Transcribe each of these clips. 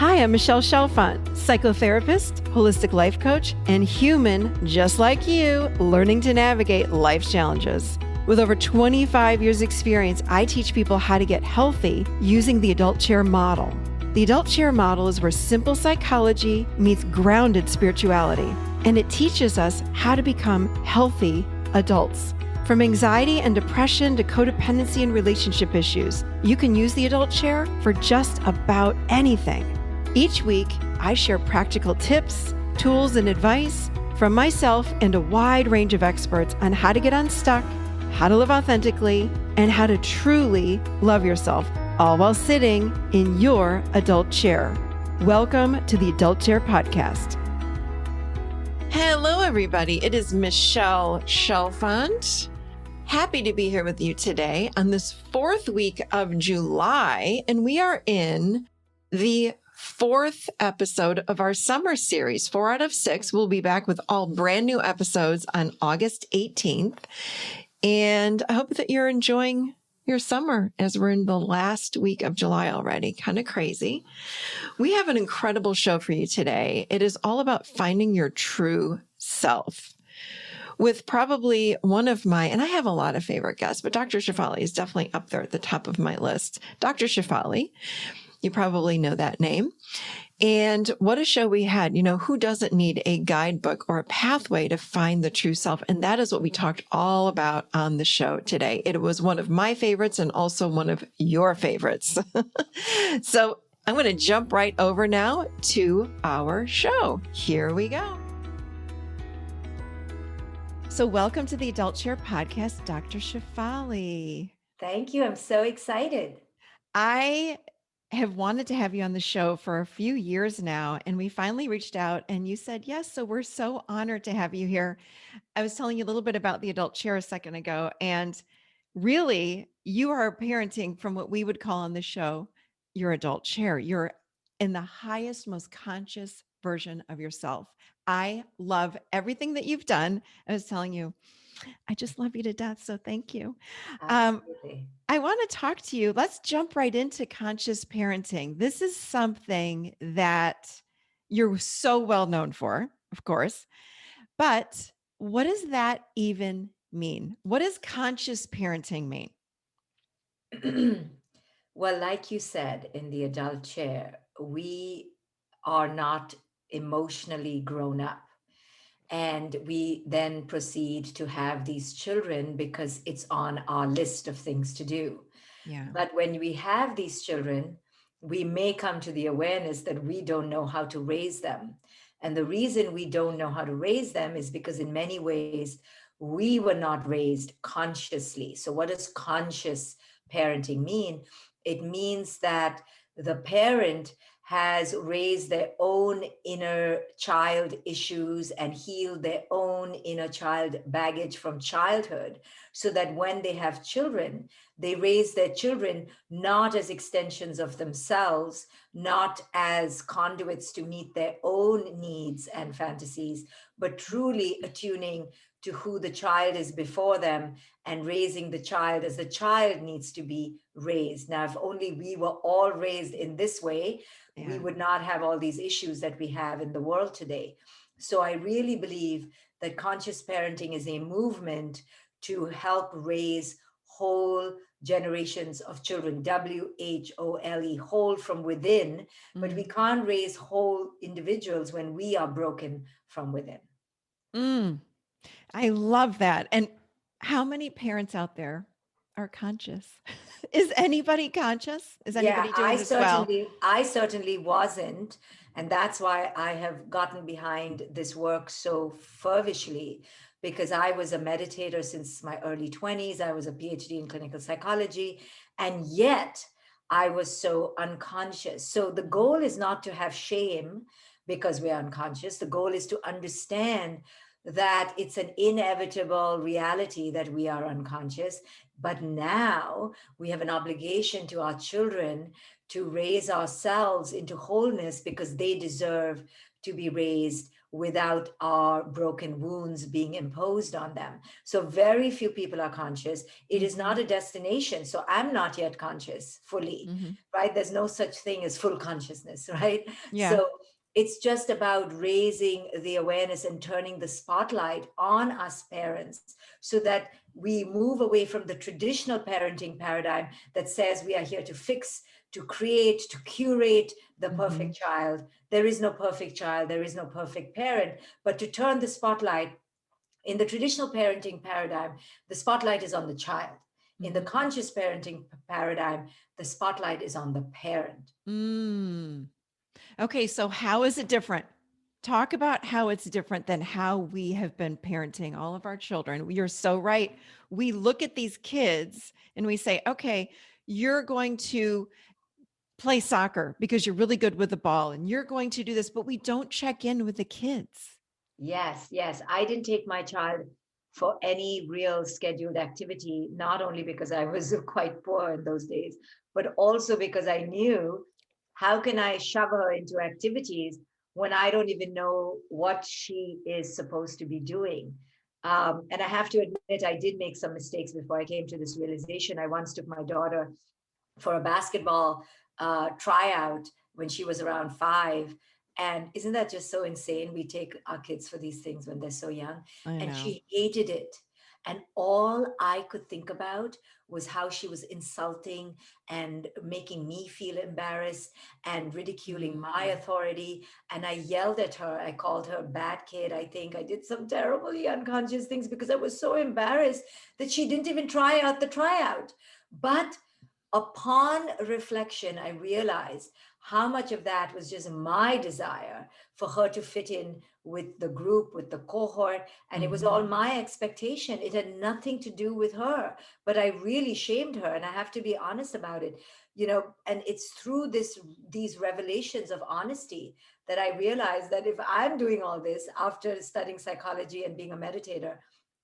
Hi, I'm Michelle Chalfant, psychotherapist, holistic life coach, and human just like you, learning to navigate life's challenges. With over 25 years experience, I teach people how to get healthy using the adult chair model. The adult chair model is where simple psychology meets grounded spirituality, and it teaches us how to become healthy adults. From anxiety and depression to codependency and relationship issues, you can use the adult chair for just about anything. Each week, I share practical tips, tools, and advice from myself and a wide range of experts on how to get unstuck, how to live authentically, and how to truly love yourself, all while sitting in your adult chair. Welcome to the Adult Chair Podcast. Hello, everybody. It is Michelle Chalfant. Happy to be here with you today on this fourth week of July, and we are in the fourth episode of our summer series. 4 out of 6. We'll be back with all brand new episodes on August 18th. And I hope that you're enjoying your summer as we're in the last week of July already. Kind of crazy. We have an incredible show for you today. It is all about finding your true self. With probably one of my, and I have a lot of favorite guests, but Dr. Shefali is definitely up there at the top of my list. Dr. Shefali, you probably know that name. And what a show we had. You know, who doesn't need a guidebook or a pathway to find the true self? And that is what we talked all about on the show today. It was one of my favorites and also one of your favorites. So I'm going to jump right over now to our show. Here we go. So welcome to the Adult Chair Podcast, Dr. Shefali. Thank you. I'm so excited. I have wanted to have you on the show for a few years now, and we finally reached out and you said yes. So we're so honored to have you here. I was telling you a little bit about the adult chair a second ago, and really you are parenting from what we would call on the show your adult chair. You're in the highest, most conscious version of yourself. I love everything that you've done. I was telling you, I just love you to death. So thank you. Absolutely. I want to talk to you. Let's jump right into conscious parenting. This is something that you're so well known for, of course. But what does that even mean? What does conscious parenting mean? Well, like you said, in the adult chair, we are not emotionally grown up. And we then proceed to have these children because it's on our list of things to do. Yeah. But when we have these children, we may come to the awareness that we don't know how to raise them. And the reason we don't know how to raise them is because in many ways, we were not raised consciously. So what does conscious parenting mean? It means that the parent has raised their own inner child issues and healed their own inner child baggage from childhood, so that when they have children, they raise their children not as extensions of themselves, not as conduits to meet their own needs and fantasies, but truly attuning to who the child is before them and raising the child as the child needs to be raised. Now, if only we were all raised in this way, we would not have all these issues that we have in the world today. So I really believe that conscious parenting is a movement to help raise whole generations of children, WHOLE, whole from within, but we can't raise whole individuals when we are broken from within. I love that. And how many parents out there are conscious? Is anybody conscious? Is anybody doing this well? I certainly wasn't. And that's why I have gotten behind this work so fervently, because I was a meditator since my early 20s. I was a PhD in clinical psychology, and yet I was so unconscious. So the goal is not to have shame because we're unconscious. The goal is to understand that it's an inevitable reality that we are unconscious. But now we have an obligation to our children to raise ourselves into wholeness, because they deserve to be raised without our broken wounds being imposed on them. So very few people are conscious. It is not a destination. So I'm not yet conscious fully, Mm-hmm. right? There's no such thing as full consciousness, right? Yeah. So it's just about raising the awareness and turning the spotlight on us parents so that we move away from the traditional parenting paradigm that says we are here to fix, to create, to curate the Mm-hmm. perfect child. There is no perfect child, there is no perfect parent, but to turn the spotlight in the traditional parenting paradigm, the spotlight is on the child. In the Mm-hmm. conscious parenting paradigm, the spotlight is on the parent. Mm. Okay, so how is it different? Talk about how it's different than how we have been parenting all of our children. You're so right. We look at these kids and we say, okay, you're going to play soccer because you're really good with the ball and you're going to do this, but we don't check in with the kids. Yes, yes. I didn't take my child for any real scheduled activity, not only because I was quite poor in those days, but also because I knew, how can I shove her into activities when I don't even know what she is supposed to be doing? And I have to admit, I did make some mistakes before I came to this realization. I once took my daughter for a basketball tryout when she was around 5. And isn't that just so insane? We take our kids for these things when they're so young. I And know. she hated it. And all I could think about was how she was insulting and making me feel embarrassed and ridiculing my Mm. authority. And I yelled at her. I called her a bad kid. I think I did some terribly unconscious things because I was so embarrassed that she didn't even try out the tryout. But upon reflection, I realized how much of that was just my desire for her to fit in with the group, with the cohort. And it was Mm-hmm. all my expectation. It had nothing to do with her. But I really shamed her. And I have to be honest about it. And it's through these revelations of honesty that I realized that if I'm doing all this after studying psychology and being a meditator,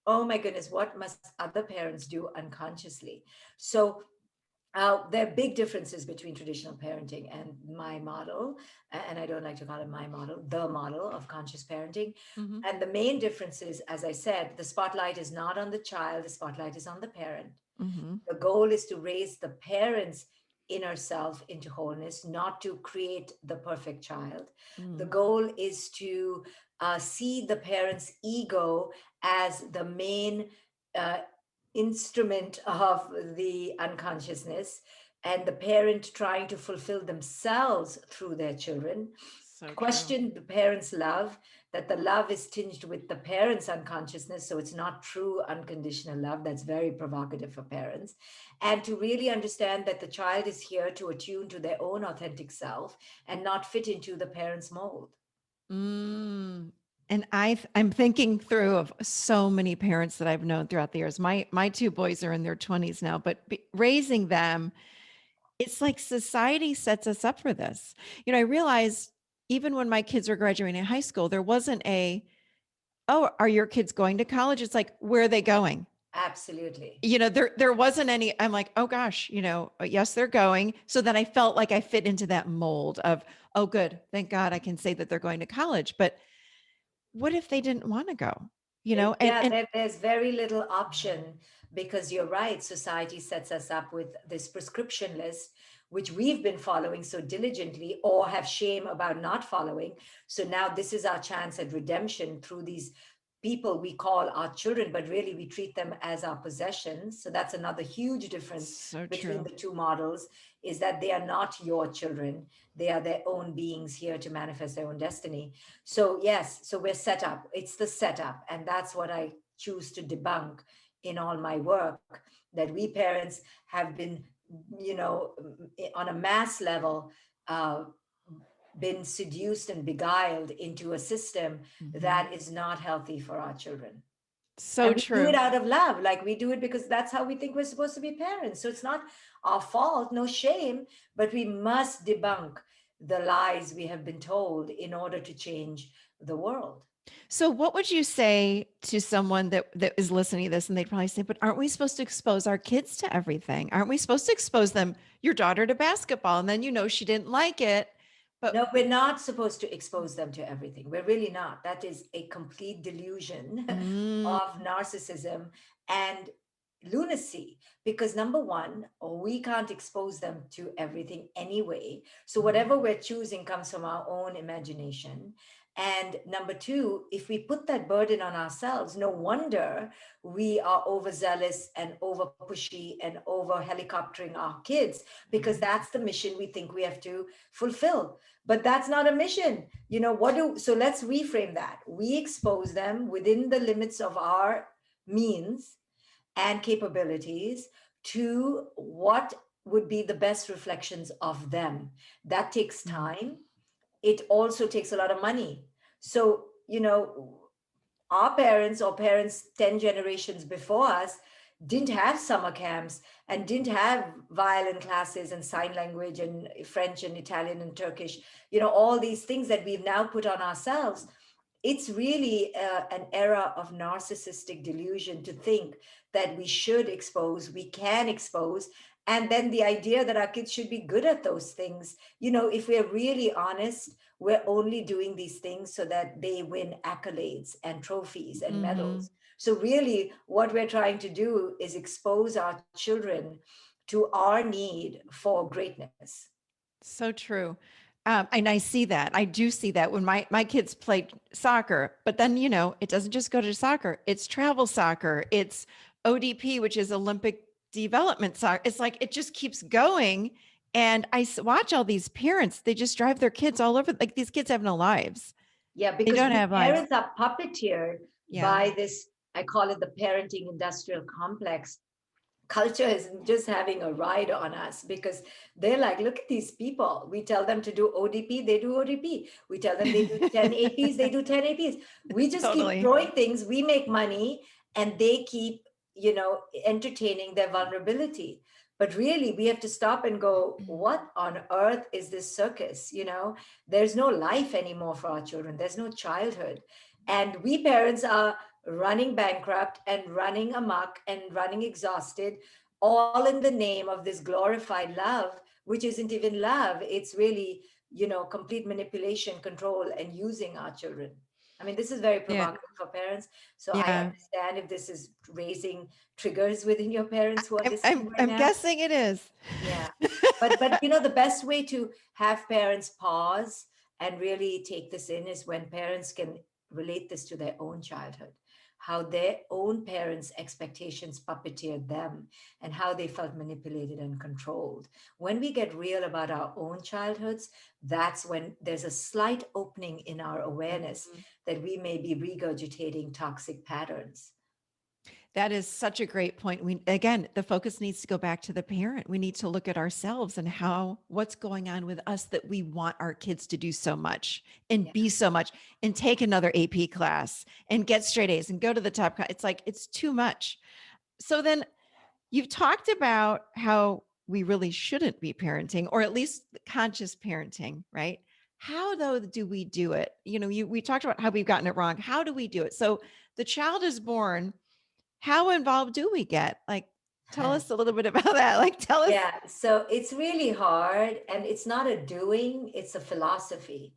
oh my goodness, what must other parents do unconsciously? So there are big differences between traditional parenting and my model, and I don't like to call it my model, the model of conscious parenting. Mm-hmm. And the main difference is, as I said, the spotlight is not on the child, the spotlight is on the parent. Mm-hmm. The goal is to raise the parent's inner self into wholeness, not to create the perfect child. The Mm. goal is to see the parent's ego as the main uh, instrument of the unconsciousness, and the parent trying to fulfill themselves through their children. So true. Question the parents' love, that the love is tinged with the parents' unconsciousness. So it's not true unconditional love. That's very provocative for parents. And to really understand that the child is here to attune to their own authentic self and not fit into the parents' mold. Mm. And I'm thinking through of so many parents that I've known throughout the years. My two boys are in their 20s now, but raising them, it's like society sets us up for this. I realized even when my kids were graduating high school, there wasn't oh, are your kids going to college? It's like, where are they going? Absolutely. There wasn't any. I'm like, oh gosh, yes, they're going. So then I felt like I fit into that mold of, oh, good, thank God I can say that they're going to college. But what if they didn't want to go? Yeah, And there's very little option because you're right. Society sets us up with this prescription list, which we've been following so diligently or have shame about not following. So now this is our chance at redemption through these people we call our children, but really we treat them as our possessions. So that's another huge difference so between true. the two models, is that they are not your children. They are their own beings here to manifest their own destiny. So, yes, so we're set up. It's the setup. And that's what I choose to debunk in all my work, that we parents have been, on a mass level, uh, been seduced and beguiled into a system Mhm. that is not healthy for our children. So And we do it true. out of love. Like we do it because that's how we think we're supposed to be parents. So it's not our fault, no shame, but we must debunk the lies we have been told in order to change the world. So what would you say to someone that is listening to this and they'd probably say, but aren't we supposed to expose our kids to everything? Aren't we supposed to expose them, your daughter to basketball? And then she didn't like it. But No, we're not supposed to expose them to everything. We're really not. That is a complete delusion mm, of narcissism and lunacy. Because number one, we can't expose them to everything anyway. So whatever we're choosing comes from our own imagination. And number two, if we put that burden on ourselves, no wonder we are overzealous and over pushy and over helicoptering our kids, because that's the mission we think we have to fulfill. But that's not a mission. So let's reframe that. We expose them within the limits of our means and capabilities to what would be the best reflections of them. That takes mm, time. It also takes a lot of money. So, our parents or parents 10 generations before us didn't have summer camps and didn't have violin classes and sign language and French and Italian and Turkish, all these things that we've now put on ourselves. It's really an era of narcissistic delusion to think that we should expose, we can expose, and then the idea that our kids should be good at those things. If we're really honest, we're only doing these things so that they win accolades and trophies and mm-hmm. medals. So really what we're trying to do is expose our children to our need for greatness. So true. And I see that. I do see that when my kids played soccer, but then, it doesn't just go to soccer, it's travel soccer, it's ODP, which is Olympic development soccer. It's like it just keeps going. And watch all these parents, they just drive their kids all over. Like these kids have no lives. Yeah, They because don't we have lives. parents are puppeteered Yeah, by this, I call it the parenting industrial complex. Culture is just having a ride on us because they're like, look at these people. We tell them to do ODP, they do ODP. We tell them they do 10 APs, they do 10 APs. We just keep totally. throwing things, we make money, and they keep, entertaining their vulnerability. But really, we have to stop and go, what on earth is this circus? There's no life anymore for our children, there's no childhood. And we parents are running bankrupt and running amok and running exhausted, all in the name of this glorified love, which isn't even love. It's really, complete manipulation, control, and using our children. I mean, this is very Yeah. provocative for parents. So I Yeah. understand if this is raising triggers within your parents who are I'm, listening I'm, right I'm now. guessing it is. Yeah. But the best way to have parents pause and really take this in is when parents can relate this to their own childhood, how their own parents' expectations puppeteered them and how they felt manipulated and controlled. When we get real about our own childhoods, that's when there's a slight opening in our awareness that we may be regurgitating toxic patterns. That is such a great point. Again, the focus needs to go back to the parent. We need to look at ourselves and what's going on with us that we want our kids to do so much and Yeah. be so much and take another AP class and get straight A's and go to the top. It's like, it's too much. So then you've talked about how we really shouldn't be parenting, or at least conscious parenting, right? How though do we do it? We talked about how we've gotten it wrong. How do we do it? So the child is born, how involved do we get? Like, tell us a little bit about that. Like, tell us. Yeah, so it's really hard, and it's not a doing, it's a philosophy.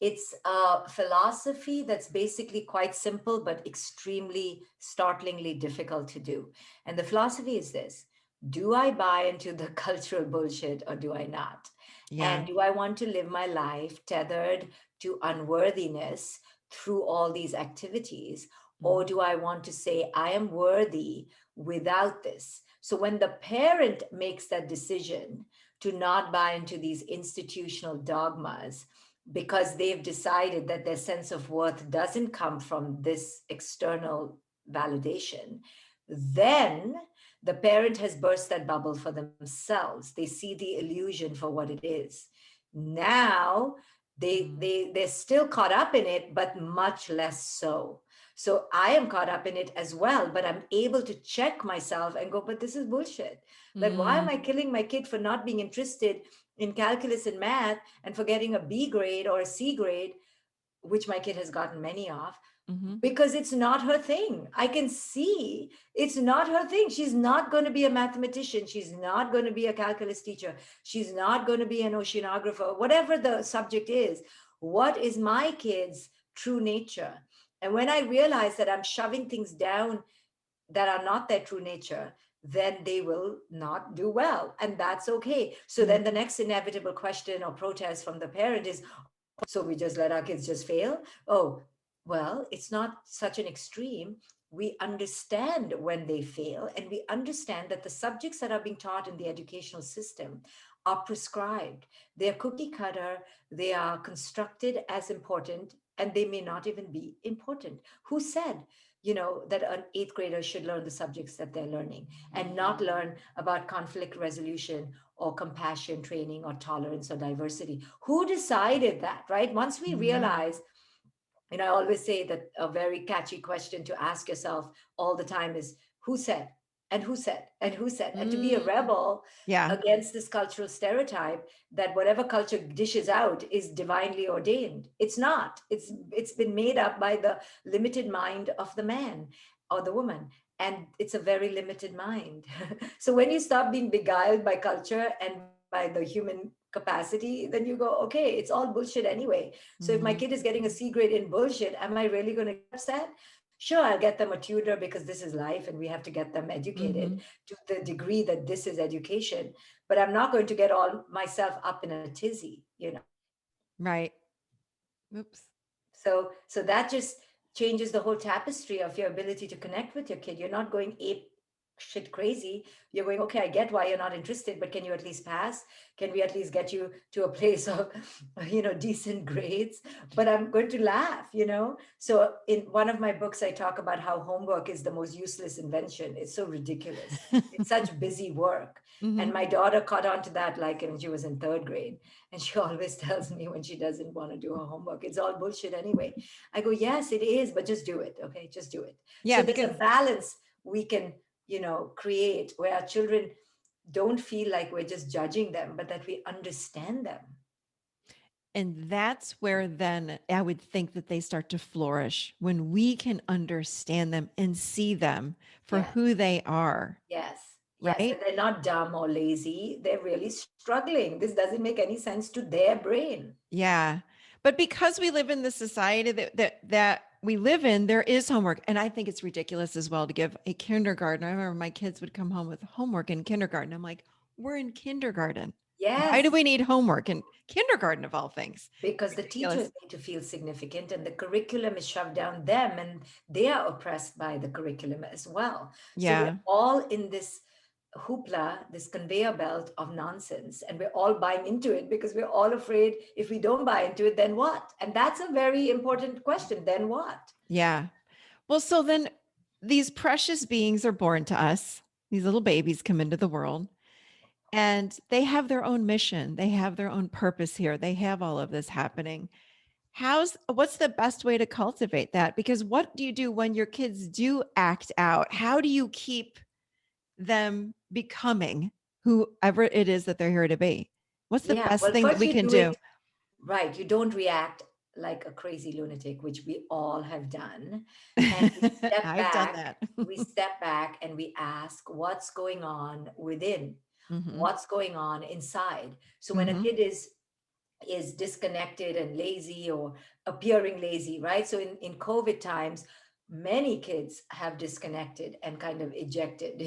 It's a philosophy that's basically quite simple, but extremely startlingly difficult to do. And the philosophy is this: do I buy into the cultural bullshit or do I not? Yeah. And do I want to live my life tethered to unworthiness through all these activities? Or Mhm. do I want to say, I am worthy without this? So when the parent makes that decision to not buy into these institutional dogmas, because they've decided that their sense of worth doesn't come from this external validation, then the parent has burst that bubble for themselves. They see the illusion for what it is. Now Mhm. they're still caught up in it, but much less so. So I am caught up in it as well, but I'm able to check myself and go, but this is bullshit. Like, why am Mm. I killing my kid for not being interested in calculus and math and for getting a B grade or a C grade, which my kid has gotten many of? Mm-hmm. because it's not her thing. I can see it's not her thing. She's not going to be a mathematician. She's not going to be a calculus teacher. She's not going to be an oceanographer, whatever the subject is. What is my kid's true nature? And when I realize that I'm shoving things down that are not their true nature, then they will not do well. And that's okay. So then the next inevitable question or protest from the parent is, so we just let our kids just fail? Oh, well, it's not such an extreme. We understand when they fail, and we understand that the subjects that are being taught in the educational system are prescribed. They're cookie cutter, they are constructed as important, and they may not even be important. Who said, that an eighth grader should learn the subjects that they're learning and not learn about conflict resolution or compassion training or tolerance or diversity? Who decided that, right? Once we Mm-hmm. realize, and I always say that a very catchy question to ask yourself all the time is, who said, and who said, and who said? And to be a Mm. rebel Yeah. against this cultural stereotype that whatever culture dishes out is divinely ordained. It's not. It's been made up by the limited mind of the man or the woman. And it's a very limited mind. So when you stop being beguiled by culture and by the human capacity, then you go, okay, it's all bullshit anyway. So if my Mm-hmm. kid is getting a C grade in bullshit, am I really going to get upset? Sure, I'll get them a tutor because this is life and we have to get them Mm-hmm. educated to the degree that this is education. But I'm not going to get all myself up in a tizzy. Right. Oops. So that just changes the whole tapestry of your ability to connect with your kid. You're not going ape shit crazy. You're going, okay, I get why you're not interested, but can you at least pass? Can we at least get you to a place of, decent grades? But I'm going to laugh. So in one of my books, I talk about how homework is the most useless invention. It's so ridiculous. It's such busy work. Mm-hmm. And my daughter caught on to that like when she was in third grade. And she always tells me when she doesn't want to do her homework, it's all bullshit anyway. I go, yes, it is, but just do it. Okay, just do it. So Yeah, there's a because balance we can, create where our children don't feel like we're just judging them, but that we understand them. and that's where then I would think that they start to flourish when we can understand them and see them for Yes, who they are, yes, yes. right? And they're not dumb or lazy. They're really struggling. This doesn't make any sense to their brain. Yeah. But because we live in the society that we live in, there is homework. And I think it's ridiculous as well to give a kindergarten. I remember my kids would come home with homework in kindergarten. I'm like, we're in kindergarten. Why do Yes, we need homework in kindergarten of all things? because the teachers Ridiculous. need to feel significant and the curriculum is shoved down them and they are oppressed by the curriculum as well. So we're Yeah. all in this hoopla, this conveyor belt of nonsense, and we're all buying into it because we're all afraid if we don't buy into it, then what? And that's a very important question. Then what? Yeah. Well, so then these precious beings are born to us. These little babies come into the world and they have their own mission. They have their own purpose here. They have all of this happening. What's the best way to cultivate that? Because what do you do when your kids do act out? How do you keep them becoming whoever it is that they're here to be? What's the Yeah, best well, thing that first we you can do do? it right. You don't react like a crazy lunatic, which we all have done. And we step I've done back, that. we step back and we ask what's going on within, Hmm. what's going on inside. So when a Hmm. kid is disconnected and lazy or appearing lazy, right? So in COVID times, many kids have disconnected and kind of ejected, the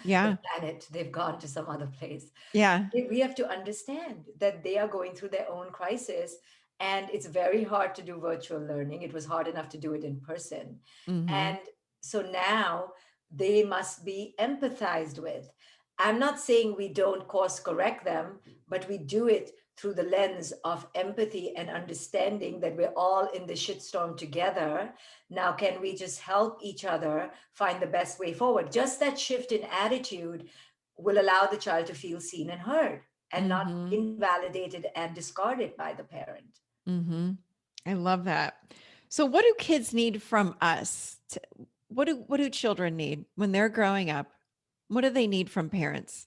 Yeah. planet. They've gone to some other place. Yeah. We have to understand that they are going through their own crisis. And it's very hard to do virtual learning. It was hard enough to do it in person. Hmm. And so now they must be empathized with. I'm not saying we don't course correct them, but we do it through the lens of empathy and understanding that we're all in the shitstorm together. Now, can we just help each other find the best way forward? Just that shift in attitude will allow the child to feel seen and heard and not Hmm. invalidated and discarded by the parent. Hmm. I love that. So what do kids need from us? What do children need when they're growing up? What do they need from parents?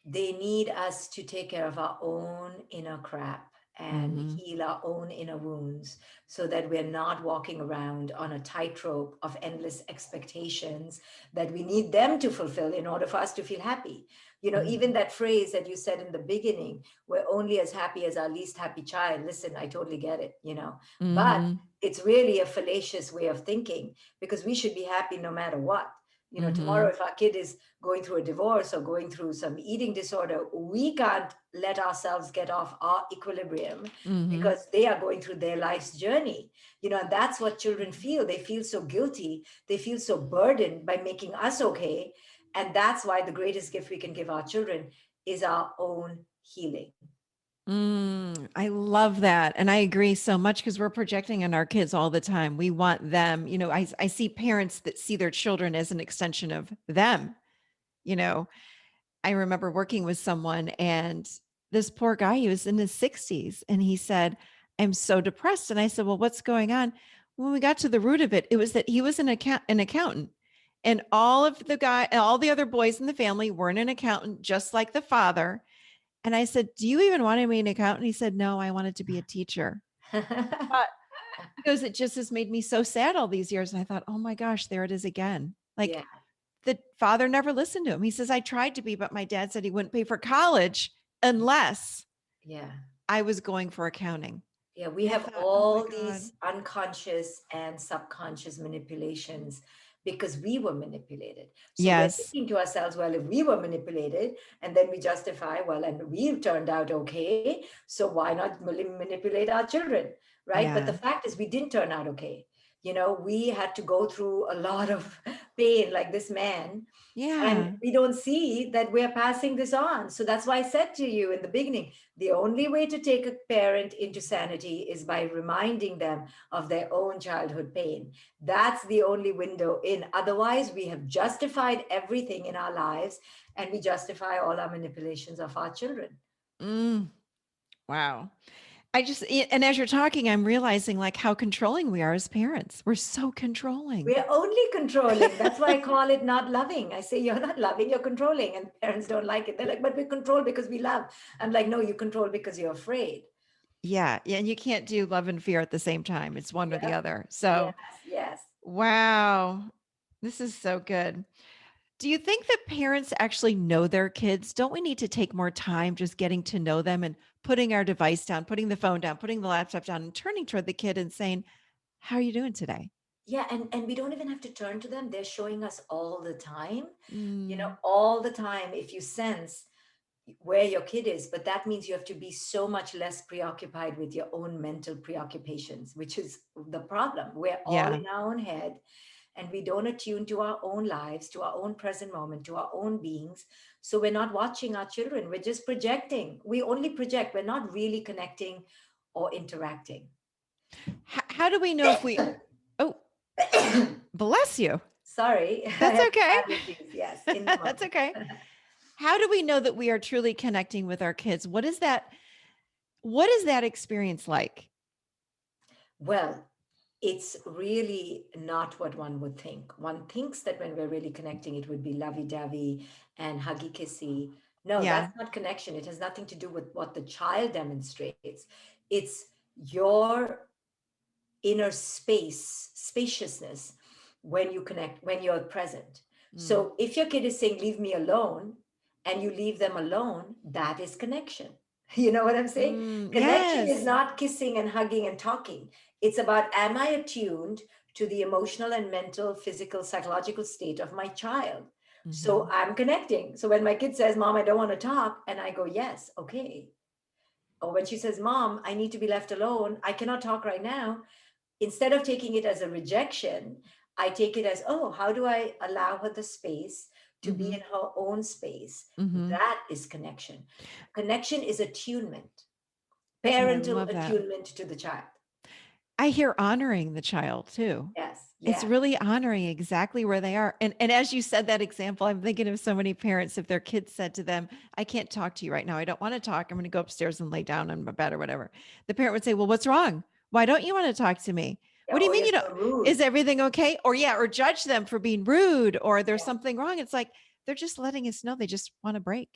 They need us to take care of our own inner crap and Mm-hmm. heal our own inner wounds so that we're not walking around on a tightrope of endless expectations that we need them to fulfill in order for us to feel happy. You know, even that phrase that you said in the beginning, we're only as happy as our least happy child. Listen, I totally get it, you know, but Mm-hmm. it's really a fallacious way of thinking because we should be happy no matter what. You know, Mm-hmm. tomorrow, if our kid is going through a divorce or going through some eating disorder, we can't let ourselves get off our equilibrium Mm-hmm. because they are going through their life's journey. You know, and that's what children feel. They feel so guilty. They feel so burdened by making us okay. And that's why the greatest gift we can give our children is our own healing. I love that. And I agree so much because we're projecting on our kids all the time. We want them, I see parents that see their children as an extension of them. You know, I remember working with someone and this poor guy, he was in his 60s and he said, I'm so depressed. And I said, well, what's going on? When we got to the root of it, it was that he was an accountant. And all the other boys in the family weren't an accountant, just like the father. And I said, do you even want to be an accountant? He said, no, I wanted to be a teacher. But he goes, it just has made me so sad all these years. And I thought, oh my gosh, there it is again. Like Yeah, the father never listened to him. He says, I tried to be, but my dad said he wouldn't pay for college unless yeah. I was going for accounting. Yeah, we I have thought, oh my all God. these unconscious and subconscious manipulations because we were manipulated. So we're Yes. thinking to ourselves, well, if we were manipulated, and then we justify, well, and we've turned out okay, so why not manipulate our children, right? But the Yeah. fact is, we didn't turn out okay. You know, we had to go through a lot of pain, like this man, and Yeah. we don't see that we're passing this on. So that's why I said to you in the beginning, the only way to take a parent into sanity is by reminding them of their own childhood pain. That's the only window in. Otherwise, we have justified everything in our lives and we justify all our manipulations of our children. Mm, wow. And as you're talking, I'm realizing like how controlling we are as parents. We're so controlling. We're only controlling. That's why I call it not loving. I say, you're not loving, you're controlling. And parents don't like it. They're like, but we control because we love. I'm like, no, you control because you're afraid. Yeah. Yeah. And you can't do love and fear at the same time. It's one or the Yep. other. Yes, So, yes. wow. This is so good. Do you think that parents actually know their kids? Don't we need to take more time just getting to know them and putting our device down, putting the phone down, putting the laptop down, and turning toward the kid and saying, how are you doing today? Yeah, and we don't even have to turn to them. They're showing us all the time, you know, Mm, all the time. If you sense where your kid is, but that means you have to be so much less preoccupied with your own mental preoccupations, which is the problem. We're all yeah. in our own head and we don't attune to our own lives, to our own present moment, to our own beings. So we're not watching our children. We're just projecting. We only project. We're not really connecting or interacting. How do we know if we, oh, bless you. Sorry, I That's have okay. allergies. Yes, in the That's moment. okay. How do we know that we are truly connecting with our kids? What is that experience like? Well, it's really not what one would think. One thinks that when we're really connecting, it would be lovey-dovey and huggy kissy. No, Yeah. that's not connection. It has nothing to do with what the child demonstrates. It's your inner spaciousness when you connect, when you're present. Mm. So if your kid is saying, leave me alone, and you leave them alone, that is connection. You know what I'm saying? Connection is Yes. not kissing and hugging and talking. It's about, am I attuned to the emotional and mental, physical, psychological state of my child? So Hmm. I'm connecting. So when my kid says, Mom, I don't want to talk, and I go, yes, okay. Or when she says, Mom, I need to be left alone, I cannot talk right now, instead of taking it as a rejection, I take it as, oh, how do I allow her the space to be Hmm. in her own space? Hmm. That is connection. Connection is attunement, Yeah, I parental love that. attunement to the child. I hear honoring the child too. Yes, It's yeah. really honoring exactly where they are. And as you said that example, I'm thinking of so many parents if their kids said to them, I can't talk to you right now. I don't want to talk. I'm going to go upstairs and lay down on my bed or whatever. The parent would say, well, what's wrong? Why don't you want to talk to me? Yeah, What do you oh, mean you're you don't? so Is rude. everything okay? Or yeah, or judge them for being rude or there's Yeah, something wrong. It's like they're just letting us know they just want a break.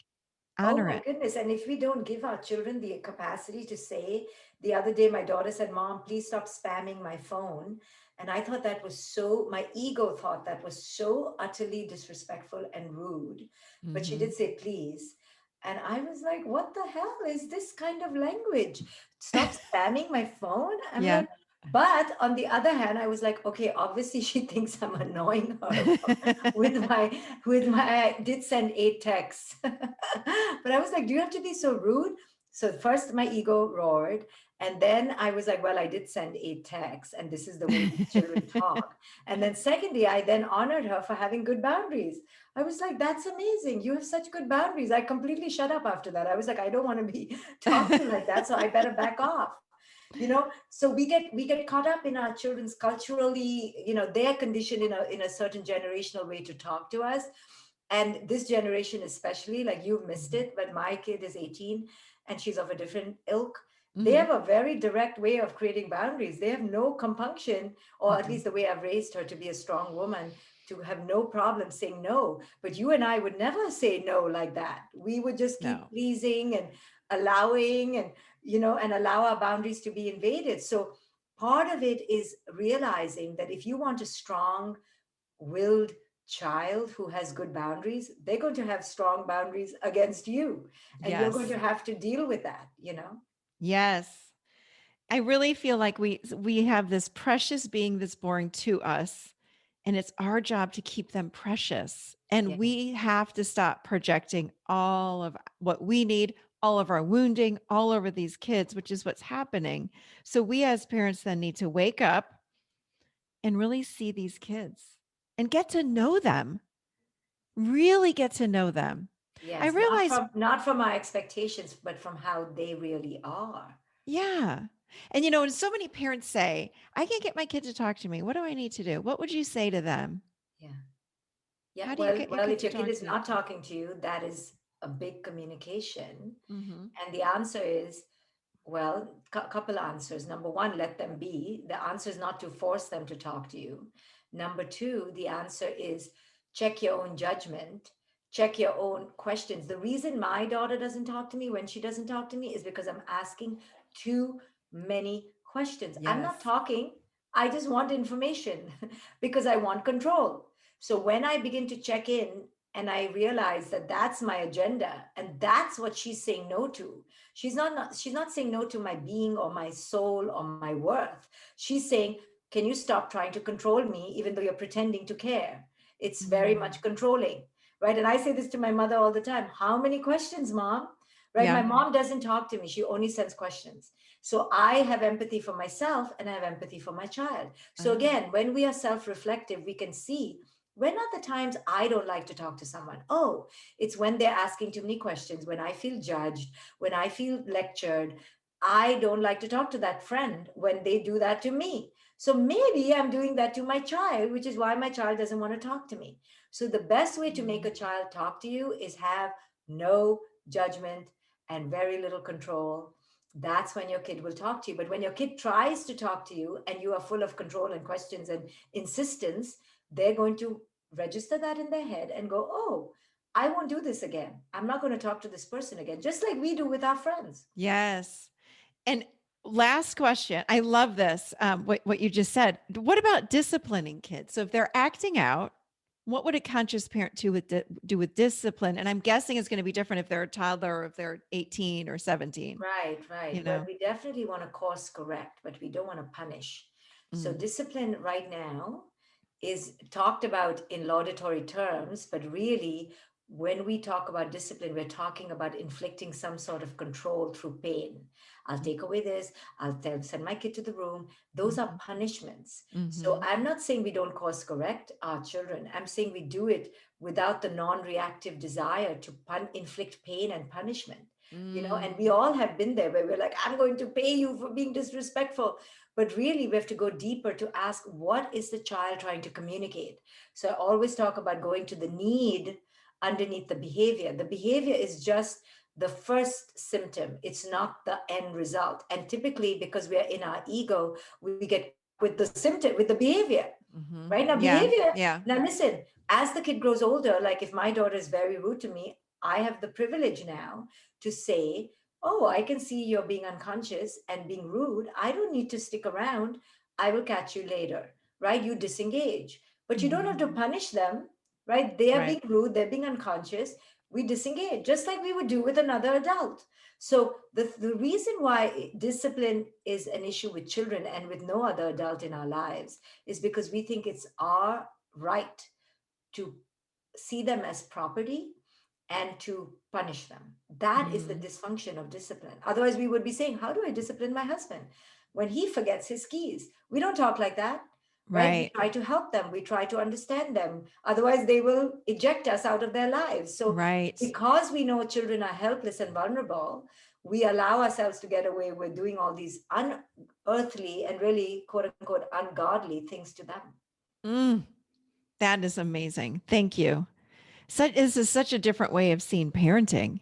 Oh Honor my it. goodness. And if we don't give our children the capacity to say, the other day, my daughter said, Mom, please stop spamming my phone. And I thought that was so, my ego thought that was so utterly disrespectful and rude. But she Mm-hmm. did say, please. And I was like, what the hell is this kind of language? Stop spamming my phone? I'm Yeah. like, but on the other hand, I was like, okay, obviously she thinks I'm annoying her with my I did send 8 texts. But I was like, do you have to be so rude? So first my ego roared, and then I was like, well, I did send 8 texts, and this is the way these children talk. And then secondly, I then honored her for having good boundaries. I was like, that's amazing, you have such good boundaries. I completely shut up after that. I was like, I don't want to be talked to like that, so I better back off. So we get caught up in our children's culturally, their condition in a certain generational way to talk to us. And this generation especially, like, you've missed Mhm. it, but my kid is 18 and she's of a different ilk. They Mhm. have a very direct way of creating boundaries. They have no compunction, or at Mhm. least the way I've raised her to be a strong woman, to have no problem saying no. But you and I would never say no like that. We would just keep No. pleasing and allowing, and allow our boundaries to be invaded. So part of it is realizing that if you want a strong willed child who has good boundaries, they're going to have strong boundaries against you. And you're going Yes. to have to deal with that. Yes. I really feel like we have this precious being that's born to us, and it's our job to keep them precious. And Yeah. we have to stop projecting all of what we need, all of our wounding all over these kids, which is what's happening. So we as parents then need to wake up and really see these kids and get to know them, really get to know them. I Yes, not realize, from not from our expectations, but from how they really are. yeah. And so many parents say, I can't get my kid to talk to me. What do I need to do? What would you say to them? Yeah. Yeah. How do you Well, get your well, kids if to your kid talk is to you? not talking to you, that is a big communication. Mhm. And the answer is, well, couple answers. Number one, let them be. The answer is not to force them to talk to you. Number two, the answer is check your own judgment, check your own questions. The reason my daughter doesn't talk to me when she doesn't talk to me is because I'm asking too many questions. I'm not Yes. talking. I just want information because I want control. So when I begin to check in and I realize that that's my agenda and that's what she's saying no to, she's not saying no to my being or my soul or my worth. She's saying, can you stop trying to control me even though you're pretending to care? It's very Mm. much controlling, right? And I say this to my mother all the time. How many questions, mom? Right? My Yeah. mom doesn't talk to me. She only sends questions. So I have empathy for myself and I have empathy for my child. So Oh. again, when we are self-reflective, we can see, when are the times I don't like to talk to someone? Oh, it's when they're asking too many questions, when I feel judged, when I feel lectured. I don't like to talk to that friend when they do that to me. So maybe I'm doing that to my child, which is why my child doesn't want to talk to me. So the best way to make Mm. a child talk to you is have no judgment and very little control. That's when your kid will talk to you. But when your kid tries to talk to you and you are full of control and questions and insistence, they're going to register that in their head and go, oh, I won't do this again. I'm not going to talk to this person again, just like we do with our friends. Yes. And last question. I love this. What you just said. What about disciplining kids? So if they're acting out, what would a conscious parent do with discipline? And I'm guessing it's going to be different if they're a toddler or if they're 18 or 17. Right, You right. Well, know. we definitely want to course correct, but we don't want to punish. So, Mm. discipline right now is talked about in laudatory terms, but really, when we talk about discipline, we're talking about inflicting some sort of control through pain. I'll take away this, send my kid to the room. Those are Mhm. punishments. So, Mhm. I'm not saying we don't course correct our children, I'm saying we do it without the non reactive desire to inflict pain and punishment. And we Mm. all have been there where we're like, I'm going to pay you for being disrespectful. But really, we have to go deeper to ask, what is the child trying to communicate? So I always talk about going to the need underneath the behavior. The behavior is just the first symptom, it's not the end result. And typically, because we're in our ego, we get caught up with the symptom, with the behavior. Mhm. Right now, Yeah. behavior. Yeah. Now, listen, as the kid grows older, like if my daughter is very rude to me, I have the privilege now to say, oh, I can see you're being unconscious and being rude. I don't need to stick around. I will catch you later, right? You disengage, but you don't have to punish them, right? They are Right. being rude, they're being unconscious. We disengage, just like we would do with another adult. So the reason why discipline is an issue with children and with no other adult in our lives is because we think it's our right to see them as property and to punish them. That is the Mm. dysfunction of discipline. Otherwise, we would be saying, how do I discipline my husband when he forgets his keys? We don't talk like that, right? We Right. try to help them, we try to understand them. Otherwise, they will eject us out of their lives. So, Right. because we know children are helpless and vulnerable, we allow ourselves to get away with doing all these unearthly and really, quote unquote, ungodly things to them. Mm. That is amazing. Thank you. This is such a different way of seeing parenting.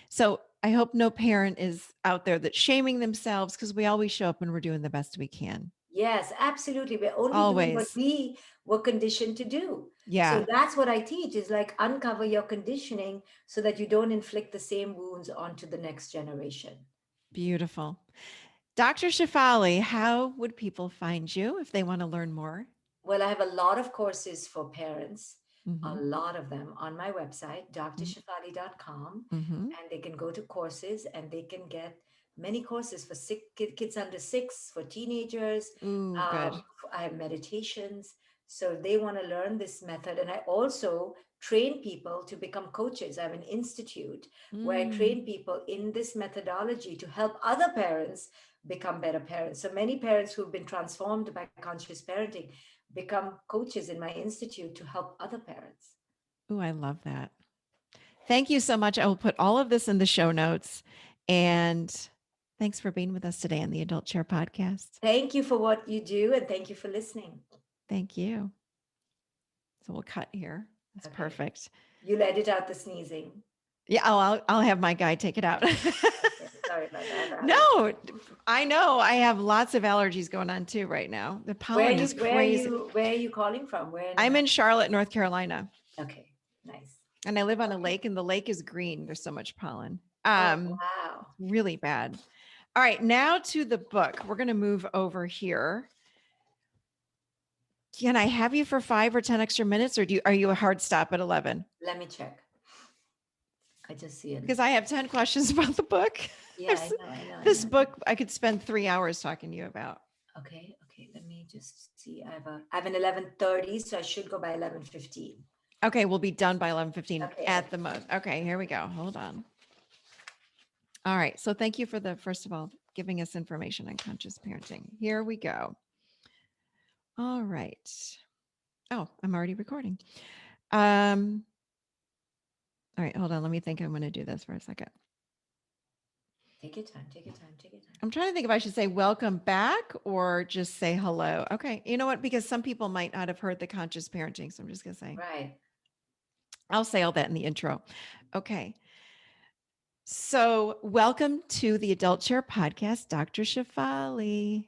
So I hope no parent is out there that's shaming themselves because we always show up and we're doing the best we can. Yes, absolutely. We're only doing what Always. we were conditioned to do. So Yeah. that's what I teach is like uncover your conditioning so that you don't inflict the same wounds onto the next generation. Beautiful. Dr. Shefali, how would people find you if they want to learn more? Well, I have a lot of courses for parents, a Mm-hmm. lot of them on my website, drshafali.com. Mm-hmm. And they can go to courses and they can get many courses for kids under 6, for teenagers. Ooh, good. I have meditations. So if they want to learn this method. And I also train people to become coaches. I have an institute where I Mm. train people in this methodology to help other parents become better parents. So many parents who've been transformed by conscious parenting become coaches in my institute to help other parents. Ooh, I love that. Thank you so much. I will put all of this in the show notes. And thanks for being with us today on the Adult Chair podcast. Thank you for what you do and thank you for listening. Thank you. So we'll cut here. That's Okay. perfect. You'll edit out the sneezing. Yeah, I'll have my guy take it out. Okay. Sorry about that. I have No, allergies. I know. I have lots of allergies going on too right now. The Where are pollen you is crazy. where are you calling from? Where in I'm in Charlotte, North Carolina, Okay. Nice. and I live on a Okay. lake, and the lake is green. There's so much pollen. Oh wow. Really bad. All right, now to the book. We're going to move over here. Can I have you for 5 or 10 extra minutes, or are you a hard stop at 11? Let me check. I just see it. Because I have 10 questions about the book. Yeah, I know, I know, I This know. book I could spend 3 hours talking to you about. Okay, okay. Let me just see. I have an 11:30, so I should go by 11:15. Okay, we'll be done by 11:15 Okay, at okay. the most. Okay, here we go. Hold on. All right. So thank you for first of all, giving us information on conscious parenting. Here we go. All right. Oh, I'm already recording. All right, hold on. Let me think. I'm going to do this for a second. Take your time, take your time, take your time. I'm trying to think if I should say welcome back or just say hello. Okay. You know what? Because some people might not have heard the conscious parenting. So I'm just going to say, Right. I'll say all that in the intro. Okay. So welcome to the Adult Chair podcast, Dr. Shefali.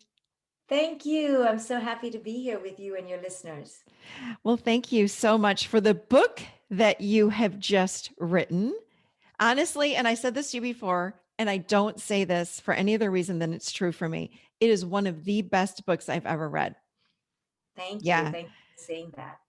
Thank you. I'm so happy to be here with you and your listeners. Well, thank you so much for the book that you have just written. Honestly, and I said this to you before, and I don't say this for any other reason than it's true for me. It is one of the best books I've ever read. Thank you. Yeah. Thank you for saying that.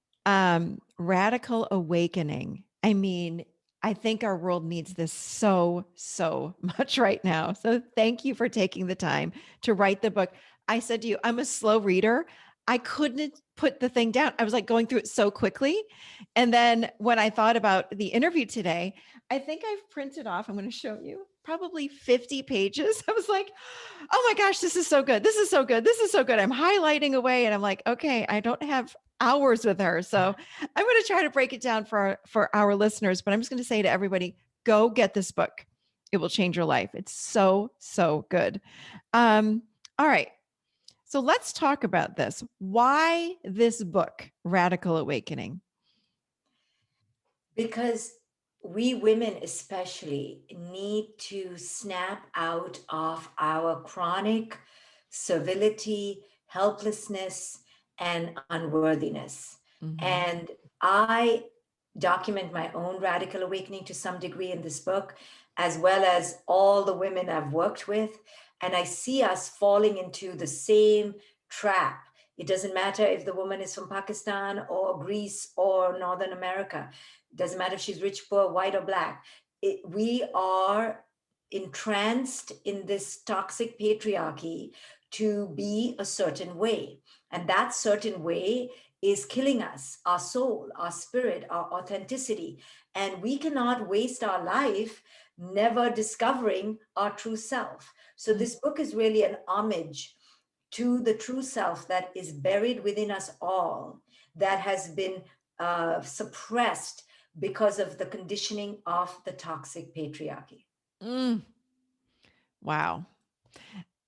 Radical awakening. I mean, I think our world needs this so, so much right now. So thank you for taking the time to write the book. I said to you, I'm a slow reader. I couldn't put the thing down. I was like going through it so quickly. And then when I thought about the interview today, I think I've printed off, I'm going to show you probably 50 pages. I was like, oh my gosh, this is so good. This is so good. This is so good. I'm highlighting away and I'm like, okay, I don't have hours with her. So I'm going to try to break it down for our listeners, but I'm just going to say to everybody, go get this book. It will change your life. It's so, so good. All right. So let's talk about this. Why this book, Radical Awakening? Because we women, especially, need to snap out of our chronic servility, helplessness, and unworthiness. Mhm. And I document my own radical awakening to some degree in this book, as well as all the women I've worked with. And I see us falling into the same trap. It doesn't matter if the woman is from Pakistan or Greece or Northern America. It doesn't matter if she's rich, poor, white, or black. We are entranced in this toxic patriarchy to be a certain way. And that certain way is killing us, our soul, our spirit, our authenticity. And we cannot waste our life never discovering our true self. So, Mm. this book is really an homage to the true self that is buried within us all, that has been suppressed because of the conditioning of the toxic patriarchy. Mm. Wow.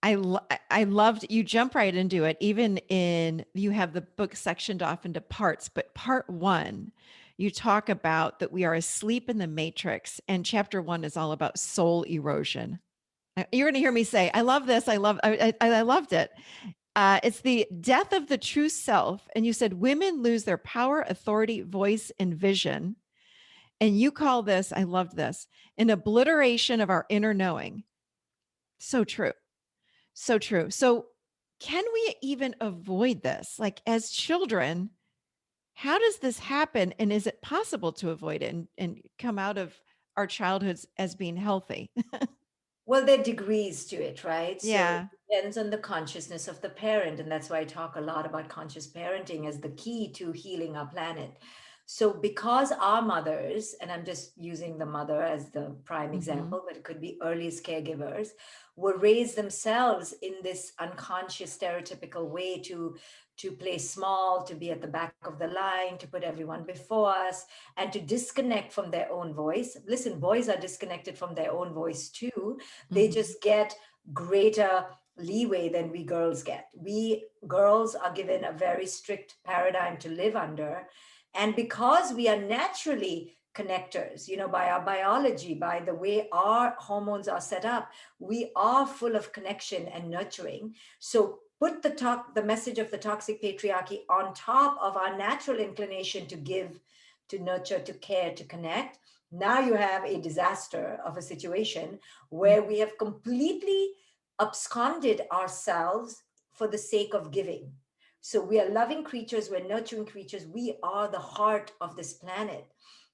I loved you jump right into it. Even in you have the book sectioned off into parts, but part 1, you talk about that we are asleep in the matrix, and chapter 1 is all about soul erosion. You're going to hear me say, I love this. I loved it. It's the death of the true self. And you said women lose their power, authority, voice, and vision. And you call this, I loved this, an obliteration of our inner knowing. So true. So true. So, can we even avoid this? Like, as children, how does this happen? And is it possible to avoid it and come out of our childhoods as being healthy? Well, there are degrees to it, right? So it Yeah. depends on the consciousness of the parent. And that's why I talk a lot about conscious parenting as the key to healing our planet. So, because our mothers, and I'm just using the mother as the prime Hmm. example, but it could be earliest caregivers, were raised themselves in this unconscious, stereotypical way to play small, to be at the back of the line, to put everyone before us, and to disconnect from their own voice. Listen, boys are disconnected from their own voice too. They Hmm. just get greater leeway than we girls get. We girls are given a very strict paradigm to live under. And because we are naturally connectors, by our biology, by the way our hormones are set up, we are full of connection and nurturing. So put the message of the toxic patriarchy on top of our natural inclination to give, to nurture, to care, to connect. Now you have a disaster of a situation where we have completely absconded ourselves for the sake of giving. So we are loving creatures, we're nurturing creatures, we are the heart of this planet.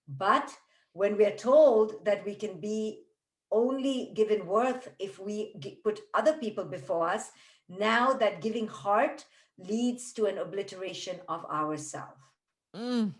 But when we are told that we can be only given worth if we put other people before us, now that giving heart leads to an obliteration of ourself. Mm,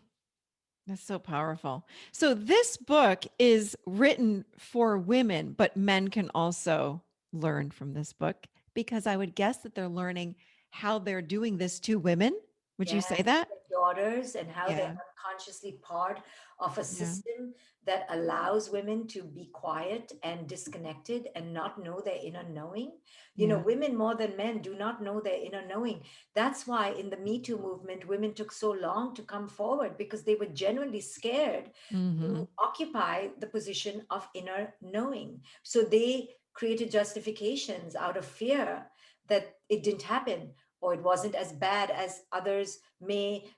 that's so powerful. So, this book is written for women, but men can also learn from this book because I would guess that they're learning how they're doing this to women. Would you Yes, say that? their daughters, and how they're Yeah. unconsciously part of a Yeah. system that allows women to be quiet and disconnected and not know their inner knowing. Yeah. Women more than men do not know their inner knowing. That's why in the Me Too movement, women took so long to come forward, because they were genuinely scared Hmm. to occupy the position of inner knowing. So they created justifications out of fear that it didn't happen, or it wasn't as bad as others may,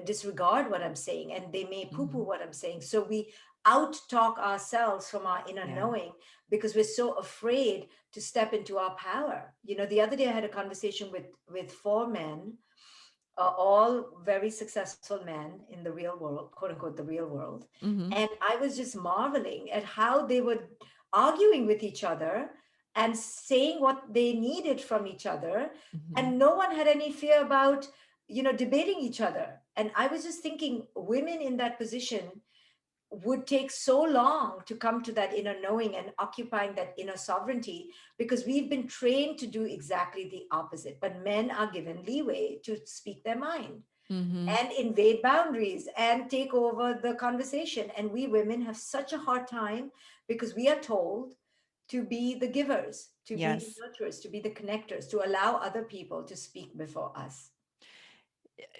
disregard what I'm saying, and they may poo poo Hmm. what I'm saying. So we out talk ourselves from our inner Yeah. knowing because we're so afraid to step into our power. The other day I had a conversation with 4 men, all very successful men in the real world, quote unquote, the real world. Hmm. And I was just marveling at how they were arguing with each other and saying what they needed from each other. Hmm. And no one had any fear about, debating each other. And I was just thinking, women in that position would take so long to come to that inner knowing and occupying that inner sovereignty, because we've been trained to do exactly the opposite. But men are given leeway to speak their mind Hmm. and invade boundaries and take over the conversation. And we women have such a hard time because we are told to be the givers, to be the Yes. nurturers, to be the connectors, to allow other people to speak before us.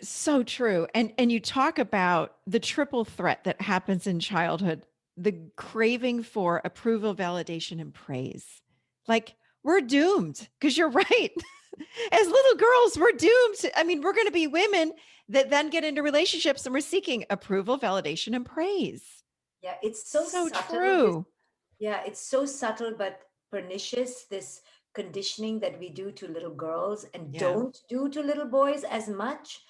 So true. And you talk about the triple threat that happens in childhood, the craving for approval, validation, and praise. Like, we're doomed because you're right. As little girls, we're doomed. I mean, we're going to be women that then get into relationships and we're seeking approval, validation, and praise. Yeah, it's so So subtle. This, true. yeah, it's so subtle but pernicious, this conditioning that we do to little girls and Yeah. don't do to little boys as much.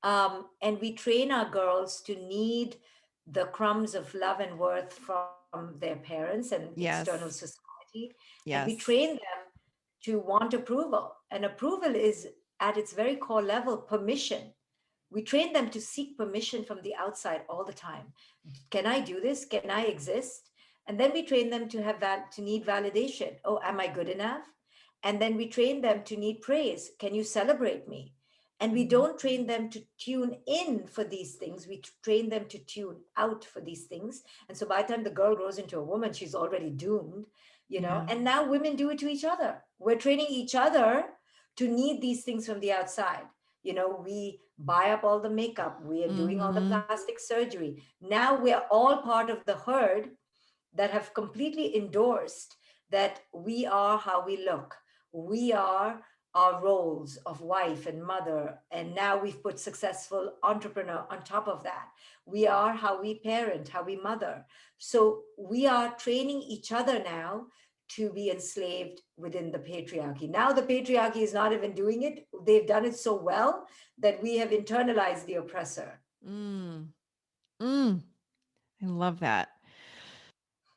And we train our girls to need the crumbs of love and worth from their parents and external Yes. society. And we train Yes. them to want approval. And approval is, at its very core level, permission. We train them to seek permission from the outside all the time. Can I do this? Can I exist? And then we train them to to need validation. Oh, am I good enough? And then we train them to need praise. Can you celebrate me? And we Mhm. don't train them to tune in for these things. We train them to tune out for these things. And so by the time the girl grows into a woman, she's already doomed, you know. Yeah. And now women do it to each other. We're training each other to need these things from the outside. You know, we buy up all the makeup, we are doing all the Hmm. plastic surgery. Now we're all part of the herd that have completely endorsed that we are how we look. We are our roles of wife and mother. And now we've put successful entrepreneur on top of that. We are how we parent, how we mother. So we are training each other now to be enslaved within the patriarchy. Now the patriarchy is not even doing it. They've done it so well that we have internalized the oppressor. Mm. Mm. I love that.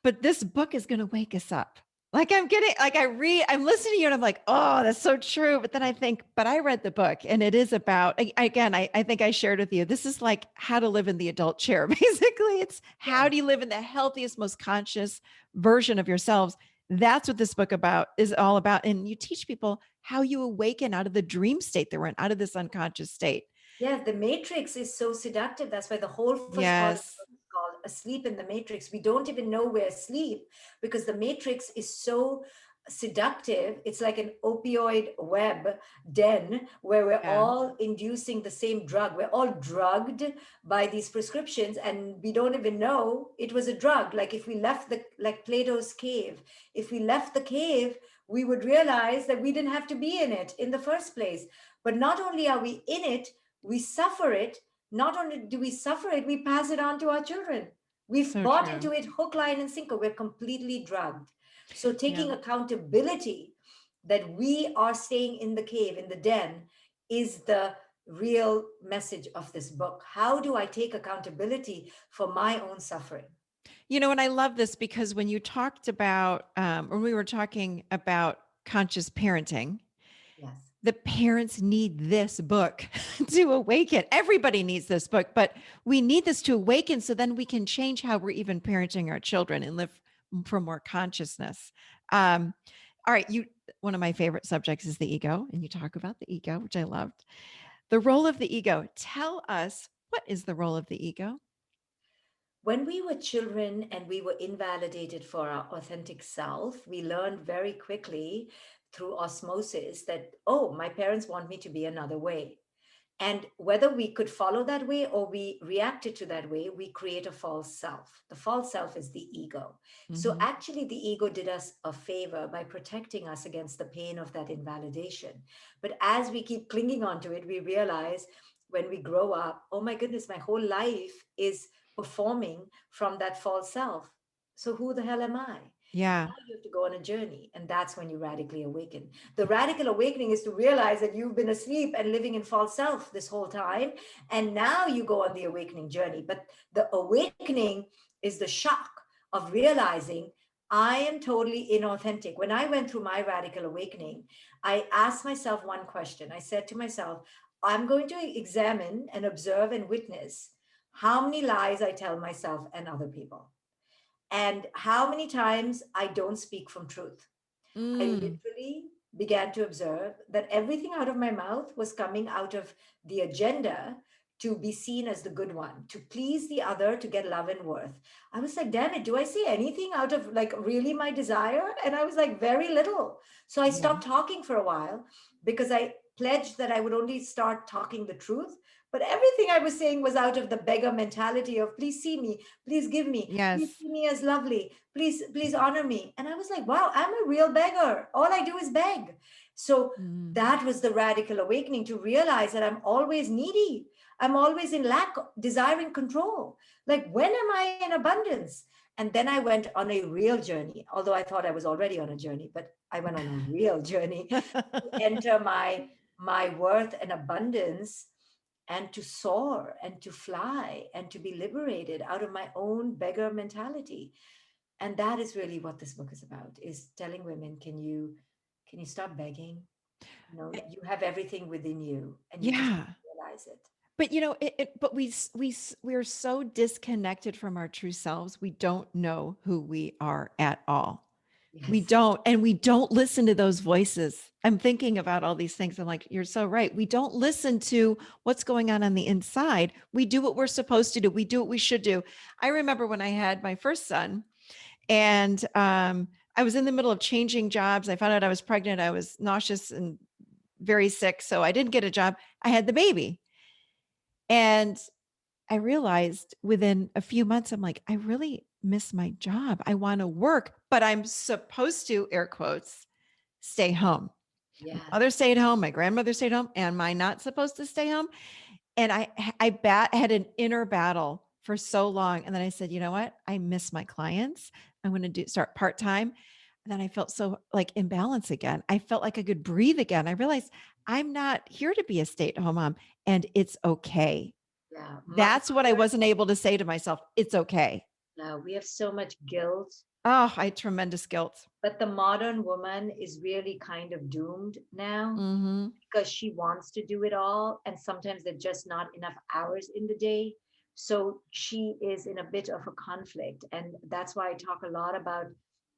But this book is going to wake us up. Like I'm getting, like I'm listening to you and I'm like, oh, that's so true. But then I think, but I read the book and it is about, again, I think I shared with you, this is like how to live in the adult chair. Basically, it's how Yeah. do you live in the healthiest, most conscious version of yourselves. That's what this book about is all about. And you teach people how you awaken out of the dream state they're in, out of this unconscious state. Yeah, the matrix is so seductive. That's why the whole first part of the Yes. book is called Asleep in the Matrix. We don't even know we're asleep because the matrix is so seductive. It's like an opioid web den where we're Yeah. all inducing the same drug. We're all drugged by these prescriptions and we don't even know it was a drug. Like if we left like Plato's cave, if we left the cave, we would realize that we didn't have to be in it in the first place. But not only are we in it, we suffer it. Not only do we suffer it, we pass it on to our children. We've So bought true. into it hook, line, and sinker. We're completely drugged. So, Yeah. taking accountability that we are staying in the cave, in the den, is the real message of this book. How do I take accountability for my own suffering? And I love this because when you talked about, when we were talking about conscious parenting, Yes. the parents need this book to awaken. Everybody needs this book, but we need this to awaken so then we can change how we're even parenting our children and live for more consciousness. Um, all right, one of my favorite subjects is the ego, and you talk about the ego, which I loved. The role of the ego. Tell us, what is the role of the ego? When we were children and we were invalidated for our authentic self, we learned very quickly through osmosis that, oh, my parents want me to be another way. And whether we could follow that way or we reacted to that way, we create a false self. The false self is the ego. So Hmm. actually, the ego did us a favor by protecting us against the pain of that invalidation. But as we keep clinging onto it, we realize when we grow up, oh my goodness, my whole life is performing from that false self. So who the hell am I? Yeah. Now you have to go on a journey, and that's when you radically awaken. The radical awakening is to realize that you've been asleep and living in false self this whole time, and now you go on the awakening journey. But the awakening is the shock of realizing I am totally inauthentic. When I went through my radical awakening, I asked myself one question. I said to myself, I'm going to examine and observe and witness how many lies I tell myself and other people, and how many times I don't speak from truth. I Mm. literally began to observe that everything out of my mouth was coming out of the agenda to be seen as the good one, to please the other, to get love and worth. I was like, damn it, do I say anything out of like really my desire? And I was like, very little. So I Yeah. stopped talking for a while because I pledged that I would only start talking the truth. But everything I was saying was out of the beggar mentality of please see me, please give me, please Yes. see me as lovely, please honor me. And I was like, wow, I'm a real beggar. All I do is beg. So Mm. that was the radical awakening, to realize that I'm always needy. I'm always in lack, desiring control. Like, when am I in abundance? And then I went on a real journey, although I thought I was already on a journey, but I went on a real journey to enter my worth and abundance, and to soar and to fly and to be liberated out of my own beggar mentality. And that is really what this book is about, is telling women, can you stop begging? You have everything within you, and you just Yeah. realize it. But but we're so disconnected from our true selves. We don't know who we are at all. We Yes. don't, and we don't listen to those voices. I'm thinking about all these things. I'm like, you're so right. We don't listen to what's going on the inside. We do what we're supposed to do. We do what we should do. I remember when I had my first son, and I was in the middle of changing jobs. I found out I was pregnant. I was nauseous and very sick, so I didn't get a job. I had the baby, and I realized within a few months, I'm like, I really miss my job. I want to work, but I'm supposed to, air quotes, stay home. My Yeah. mother stayed home. My grandmother stayed home. Am I not supposed to stay home? And I had an inner battle for so long. And then I said, you know what? I miss my clients. I'm going to start part-time. And then I felt so like in balance again. I felt like I could breathe again. I realized I'm not here to be a stay-at-home mom, and it's okay. Yeah. That's what I wasn't able to say to myself. It's okay. We have so much guilt, Oh, I had tremendous guilt. but the modern woman is really kind of doomed now, Mm-hmm. because she wants to do it all. And sometimes there's just not enough hours in the day. So she is in a bit of a conflict. And that's why I talk a lot about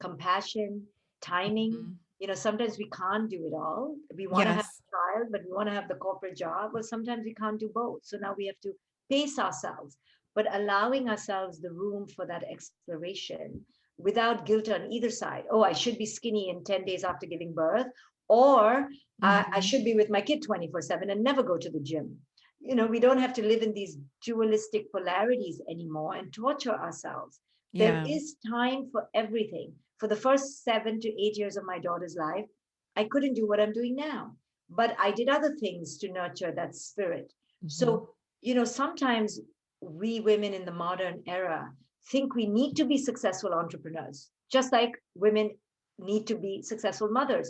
compassion, timing. Mm-hmm. Sometimes we can't do it all. We want to have Yes. a child, but we want to have the corporate job. Well, sometimes we can't do both. So now we have to pace ourselves, but allowing ourselves the room for that exploration without guilt on either side. Oh, I should be skinny in 10 days after giving birth, or I Mm-hmm. should be with my kid 24/7 and never go to the gym. We don't have to live in these dualistic polarities anymore and torture ourselves. There Yeah. is time for everything. For the first 7 to 8 years of my daughter's life, I couldn't do what I'm doing now, but I did other things to nurture that spirit. Mm-hmm. So, sometimes we women in the modern era think we need to be successful entrepreneurs, just like women need to be successful mothers.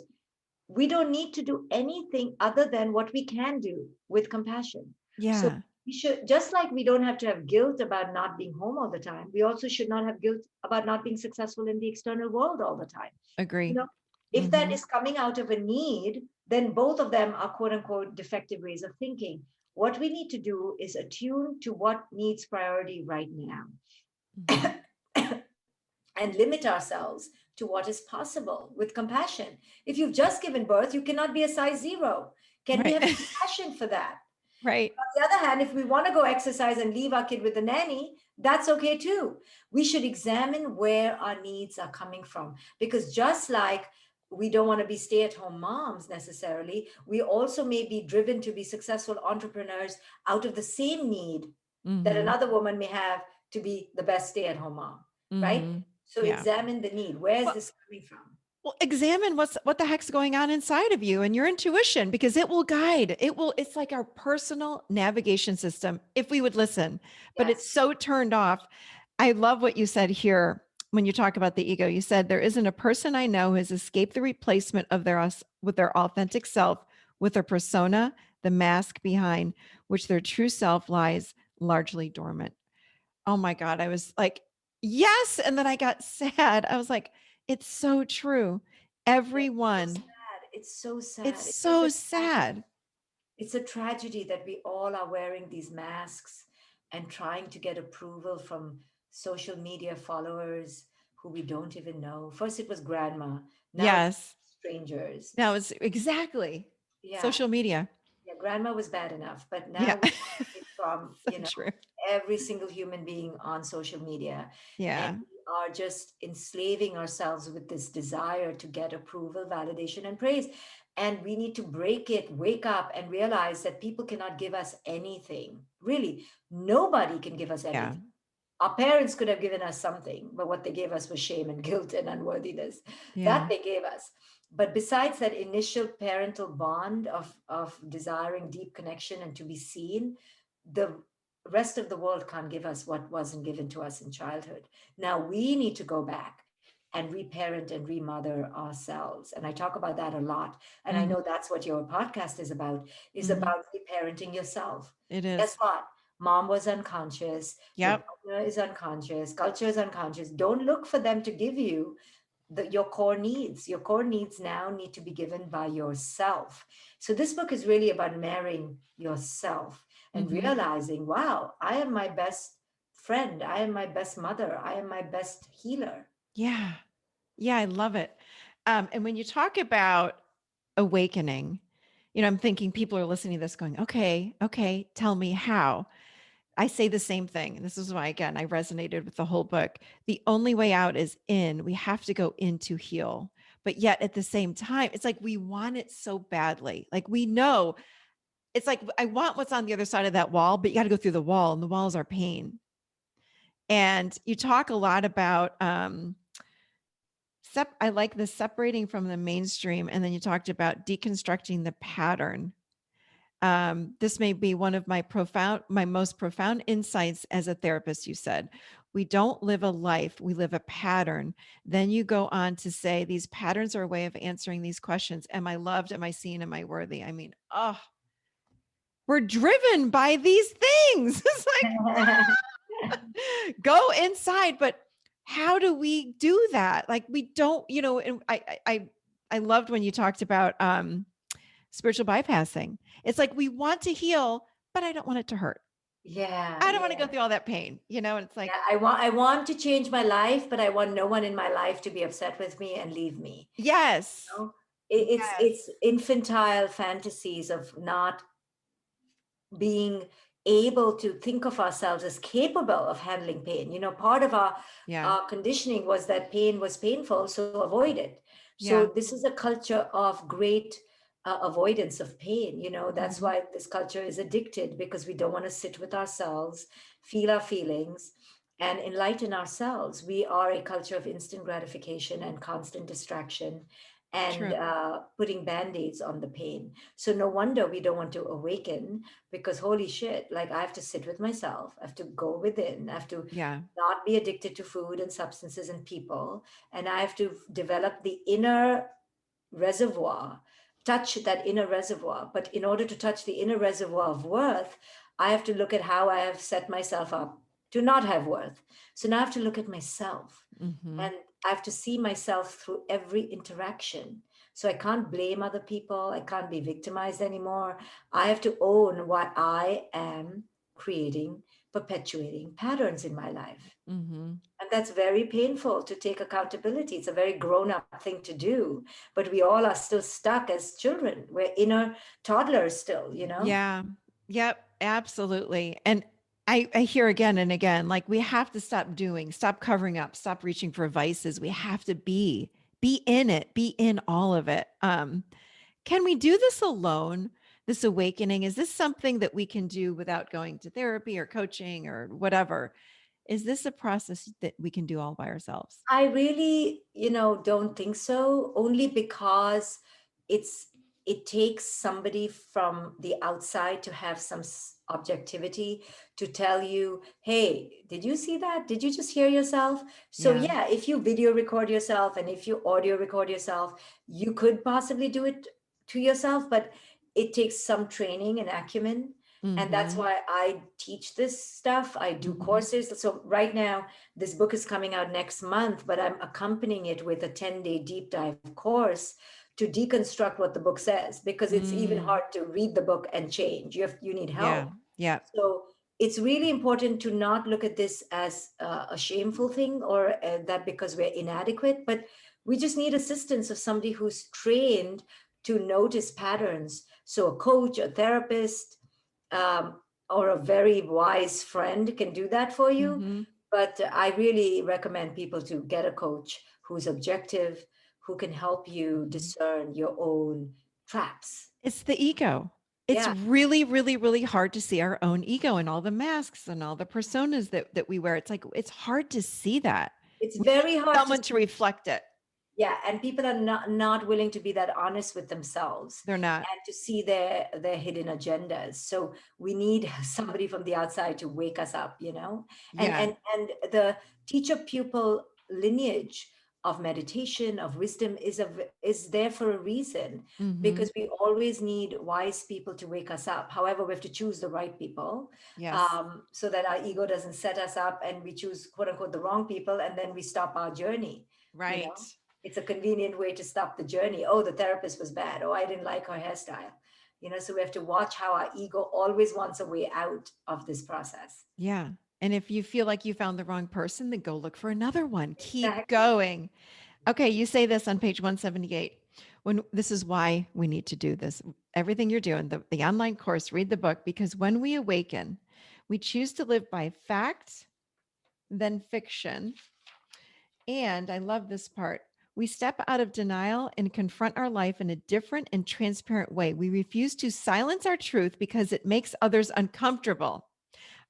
We don't need to do anything other than what we can do with compassion. So Yeah. we should, just like we don't have to have guilt about not being home all the time, we also should not have guilt about not being successful in the external world all the time. You Agree. know, if that Mm-hmm. is coming out of a need, then both of them are quote unquote defective ways of thinking. What we need to do is attune to what needs priority right now, Mm-hmm. and limit ourselves to what is possible with compassion. If you've just given birth, you cannot be a size zero. Can we Right. have compassion for that? Right. On the other hand, if we want to go exercise and leave our kid with the nanny, that's okay too. We should examine where our needs are coming from, because just like we don't want to be stay at home moms necessarily, we also may be driven to be successful entrepreneurs out of the same need that Mm-hmm. another woman may have to be the best stay at home mom, right? Mm-hmm. So Yeah. examine the need. Where is Well, this coming from? examine what the heck's going on inside of you and your intuition, because it will guide. It's like our personal navigation system if we would listen. But Yes. it's so turned off. I love what you said here when you talk about the ego. You said there isn't a person I know who has escaped the replacement of their us with their authentic self, with their persona, the mask behind which their true self lies largely dormant. Oh my God. I was like, yes. And then I got sad. I was like, it's so true. It's so Everyone, sad. It's so it's sad. It's such so a tragedy. sad. It's a tragedy that we all are wearing these masks and trying to get approval from social media followers who we don't even know. First, it was grandma. Now it's Yes. strangers. Now it's exactly Yeah. social media. Yeah. Grandma was bad enough, but Yeah. now we want to from, So true. every single human being on social media. And Yeah. we are just enslaving ourselves with this desire to get approval, validation, and praise. And we need to break it, wake up, and realize that people cannot give us anything. Really, nobody can give us Yeah. anything. Our parents could have given us something, but what they gave us was shame and guilt and unworthiness. That Yeah. they gave us. But besides that initial parental bond of desiring deep connection and to be seen, the rest of the world can't give us what wasn't given to us in childhood. Now we need to go back and reparent and remother ourselves. And I talk about that a lot. And I Hmm. know that's what your podcast is Hmm. about reparenting yourself. It Guess is. what? Mom was unconscious, your Yep. partner is unconscious, culture is unconscious. Don't look for them to give you your core needs. Your core needs now need to be given by yourself. So this book is really about marrying yourself and Hmm. realizing, wow, I am my best friend. I am my best mother. I am my best healer. Yeah. Yeah. I love it. And when you talk about awakening, I'm thinking people are listening to this going, okay, tell me how. I say the same thing. This is why, again, I resonated with the whole book. The only way out is in. We have to go in to heal. But yet at the same time, it's like we want it so badly. Like we know it's like, I want what's on the other side of that wall, but you got to go through the wall, and the wall is our pain. And you talk a lot about, I like the separating from the mainstream. And then you talked about deconstructing the pattern. This may be one of my most profound insights as a therapist. You said, we don't live a life, we live a pattern. Then you go on to say, these patterns are a way of answering these questions. Am I loved? Am I seen? Am I worthy? I mean, oh, we're driven by these things. It's like, go inside. But how do we do that? Like, we don't, and I loved when you talked about, spiritual bypassing. It's like we want to heal, but I don't want it to hurt. Yeah, I don't want to go yeah. through all that pain, and it's Yeah, like, I want to change my life, but I want no one in my life to be upset with me and leave me. yes, You know? yes, It's infantile fantasies of not being able to think of ourselves as capable of handling pain. Part of yeah, our conditioning was that pain was painful, so avoid it. So yeah, this is a culture of great avoidance of pain. That's hmm, why this culture is addicted, because we don't want to sit with ourselves, feel our feelings, and enlighten ourselves. We are a culture of instant gratification and constant distraction, and true. putting band-aids on the pain. So no wonder we don't want to awaken, because holy shit, like I have to sit with myself, I have to go within, I have to Yeah, not be addicted to food and substances and people, and I have to develop the inner reservoir, touch that inner reservoir. But in order to touch the inner reservoir of worth, I have to look at how I have set myself up to not have worth. So now I have to look at myself, hmm, and I have to see myself through every interaction. So I can't blame other people. I can't be victimized anymore. I have to own what I am creating, perpetuating patterns in my life. hmm. And that's very painful to take accountability. It's a very grown up thing to do. But we all are still stuck as children. We're inner toddlers still. Yeah, yep, absolutely. And I hear again and again, like we have to stop covering up, stop reaching for vices. We have to be in it, be in all of it. Can we do this alone? This awakening? Is this something that we can do without going to therapy or coaching or whatever? Is this a process that we can do all by ourselves? I really, don't think so, only because it's it takes somebody from the outside to have some objectivity to tell you, hey, did you see that? Did you just hear yourself? So Yeah. yeah, if you video record yourself and if you audio record yourself, you could possibly do it to yourself, but it takes some training and acumen. And that's Mhm. why I teach this stuff. I do Mhm. courses. So right now, this book is coming out next month, but I'm accompanying it with a 10-day deep dive course to deconstruct what the book says, because it's even Mm. hard to read the book and change. You need Yeah. help. Yeah. So it's really important to not look at this as a shameful thing, or that because we're inadequate, but we just need assistance of somebody who's trained to notice patterns. So a coach, a therapist, or a very wise friend can do that for you. Mm-hmm. But I really recommend people to get a coach who's objective, who can help you Mm-hmm. discern your own traps. It's the ego. It's Yeah, really, really, really hard to see our own ego and all the masks and all the personas that we wear. It's like it's hard to see that. it's We very need hard to someone to see. reflect it. Yeah, and people are not willing to be that honest with themselves They're not. and to see their hidden agendas. So we need somebody from the outside to wake us up, you know. And Yeah. and the teacher pupil lineage of meditation, of wisdom, is there for a reason, Mm-hmm. because we always need wise people to wake us up. However, we have to choose the right people, Yes. so that our ego doesn't set us up and we choose, quote unquote, the wrong people, and then we stop our journey, you Right. know. It's a convenient way to stop the journey. Oh, the therapist was bad. Oh, I didn't like her hairstyle. You know, so we have to watch how our ego always wants a way out of this process. Yeah. And if you feel like you found the wrong person, then go look for another one. Keep Exactly. going. Okay, you say this on page 178. When this is why we need to do this. Everything you're doing, the online course, read the book, because when we awaken, we choose to live by fact, then fiction. And I love this part. We step out of denial and confront our life in a different and transparent way. We refuse to silence our truth because it makes others uncomfortable.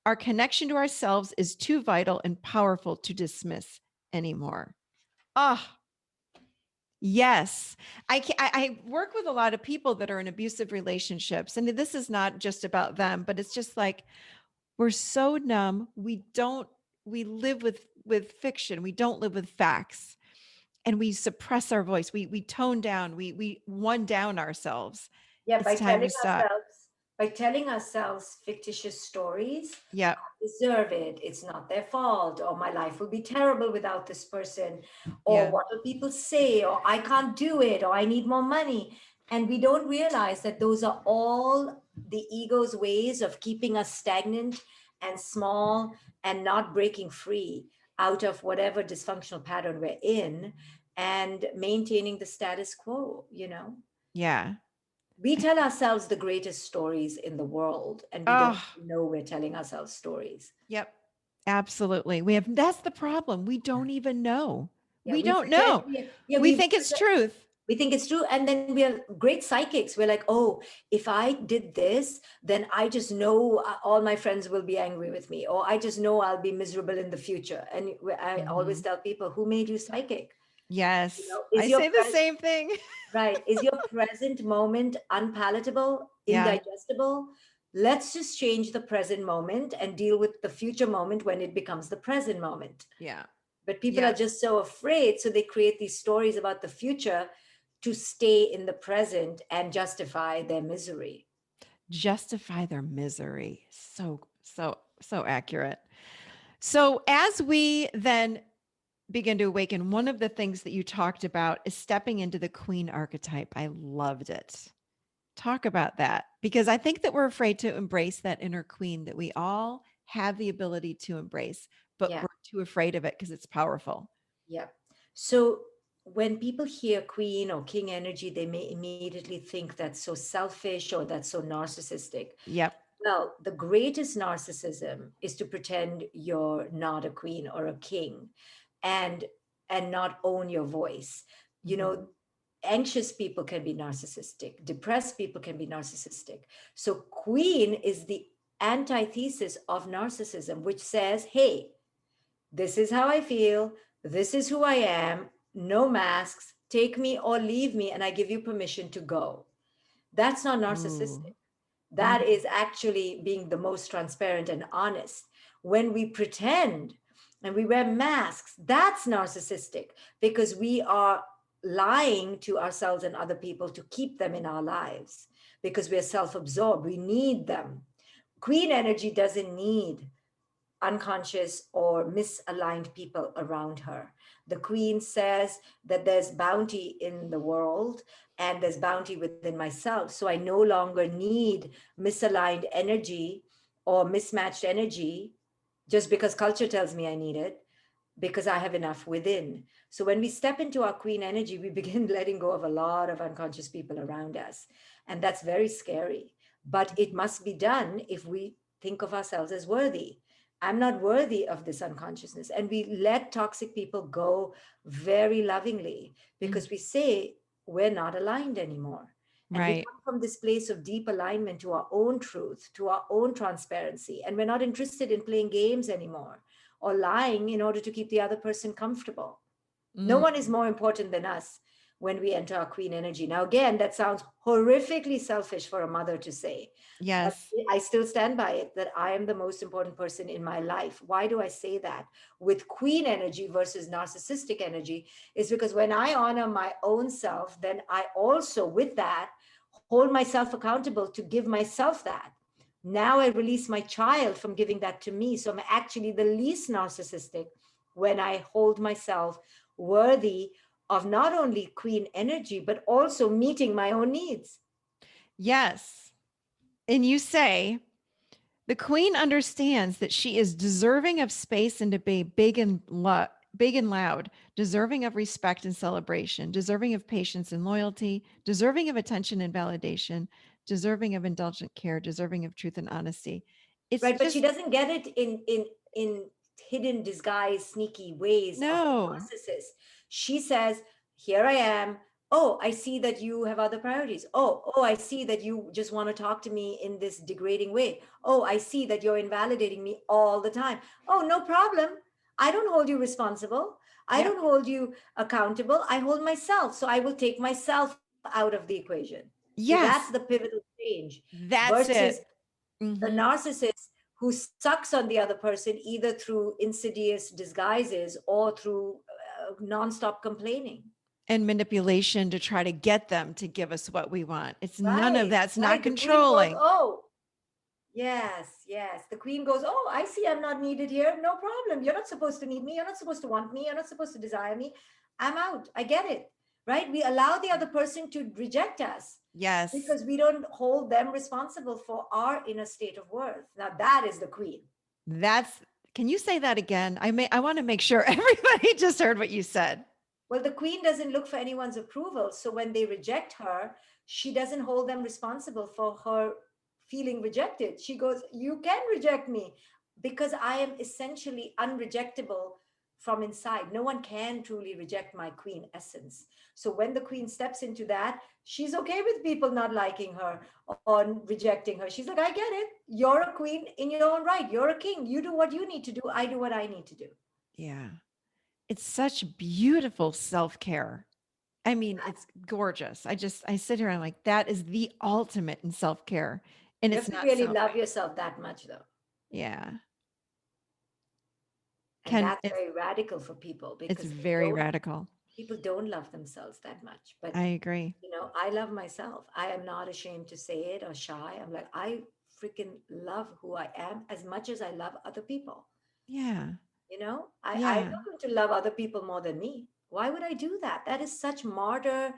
Our connection to ourselves is too vital and powerful to dismiss anymore. Ah, yes. I work with a lot of people that are in abusive relationships. And this is not just about them, but it's just like we're so numb. We live with fiction. We don't live with facts. And we suppress our voice. We tone down. We one down ourselves. Yeah, It's time to stop. by telling ourselves fictitious stories, Yep. deserve it, it's not their fault, or my life will be terrible without this person, or Yeah. what will people say, or I can't do it, or I need more money. And we don't realize that those are all the ego's ways of keeping us stagnant and small and not breaking free out of whatever dysfunctional pattern we're in, and maintaining the status quo, you know. Yeah. We tell ourselves the greatest stories in the world, and we don't Oh, know we're telling ourselves stories. yep. Absolutely. We have that's the problem. We don't even know. Yeah, We we don't pretend. know. Yeah, We think it's truth. we think it's true, and then we are great psychics. We're like, oh, if I did this, then I just know all my friends will be angry with me, or I just know I'll be miserable in the future. And I always Mhm. tell people, who made you psychic? You Yes. know, I say the same thing. right? Is your present moment unpalatable, Yeah. indigestible? Let's just change the present moment and deal with the future moment when it becomes the present moment. Yeah. But people are Yep. just so afraid. So they create these stories about the future to stay in the present and justify their misery. Justify their misery. So accurate. So as we then begin to awaken, one of the things that you talked about is stepping into the queen archetype. I loved it. Talk about that, because I think that we're afraid to embrace that inner queen that we all have the ability to embrace, but Yeah. we're too afraid of it because it's powerful. Yeah. So when people hear queen or king energy, they may immediately think that's so selfish or that's so narcissistic. Yep. Well, the greatest narcissism is to pretend you're not a queen or a king, and not own your voice. You Mhm. know, anxious people can be narcissistic, depressed people can be narcissistic. So queen is the antithesis of narcissism, which says, hey, this is how I feel, this is who I am, no masks, take me or leave me, and I give you permission to go. That's not Ooh. narcissistic. That Mhm. is actually being the most transparent and honest. When we pretend and we wear masks, that's narcissistic, because we are lying to ourselves and other people to keep them in our lives, because we're self absorbed. We need them. Queen energy doesn't need unconscious or misaligned people around her. The queen says that there's bounty in the world and there's bounty within myself. So I no longer need misaligned energy or mismatched energy just because culture tells me I need it, because I have enough within. So when we step into our queen energy, we begin letting go of a lot of unconscious people around us. And that's very scary. But it must be done if we think of ourselves as worthy. I'm not worthy of this unconsciousness. And we let toxic people go very lovingly Mm, because we say we're not aligned anymore. And we right. come from this place of deep alignment to our own truth, to our own transparency. And we're not interested in playing games anymore or lying in order to keep the other person comfortable. No Mm, one is more important than us when we enter our queen energy. Now, again, that sounds horrifically selfish for a mother to say, but yes. I still stand by it that I am the most important person in my life. Why do I say that? With queen energy versus narcissistic energy, is because when I honor my own self, then I also, with that, hold myself accountable to give myself that. Now I release my child from giving that to me. So I'm actually the least narcissistic when I hold myself worthy of not only queen energy, but also meeting my own needs. Yes. And you say, the queen understands that she is deserving of space and to be big and loud, deserving of respect and celebration, deserving of patience and loyalty, deserving of attention and validation, deserving of indulgent care, deserving of truth and honesty. It's Right, but she just doesn't get it in hidden disguise sneaky ways of no. narcissist. She says, here I am. Oh, I see that you have other priorities. Oh, I see that you just want to talk to me in this degrading way. Oh, I see that you're invalidating me all the time. Oh, no problem. I don't hold you responsible. I Yep. don't hold you accountable. I hold myself. So I will take myself out of the equation. See, that's the Yes. pivotal change That's versus it. the Hmm. narcissist who sucks on the other person either through insidious disguises or through nonstop complaining. And manipulation to try to get them to give us what we want. It's none of Right, that's not right. The queen goes, controlling. oh, yes, yes. The queen goes, oh, I see I'm not needed here. No problem. You're not supposed to need me. You're not supposed to want me. You're not supposed to desire me. I'm out. I get it. Right? We allow the other person to reject us Yes. because we don't hold them responsible for our inner state of worth. Now, that is the queen. That's can you say that again? I want to make sure everybody just heard what you said. Well, the queen doesn't look for anyone's approval. So when they reject her, she doesn't hold them responsible for her feeling rejected. She goes, you can reject me because I am essentially unrejectable from inside. No one can truly reject my queen essence. So when the queen steps into that, she's okay with people not liking her or rejecting her. She's like, I get it. You're a queen in your own right. You're a king. You do what you need to do. I do what I need to do. Yeah. It's such beautiful self-care. I mean, it's gorgeous. I sit here and I'm like, that is the ultimate in self-care. And You it's have to not really love selfish. yourself that much, though. Yeah. And Can that's it's very radical for people it's because very radical. people don't love themselves that much. But I agree. I love myself. I am not ashamed to say it or shy. I'm like, I freaking love who I am as much as I love other people. Yeah. I'm Yeah. not going to love other people more than me. Why would I do that? That is such martyr,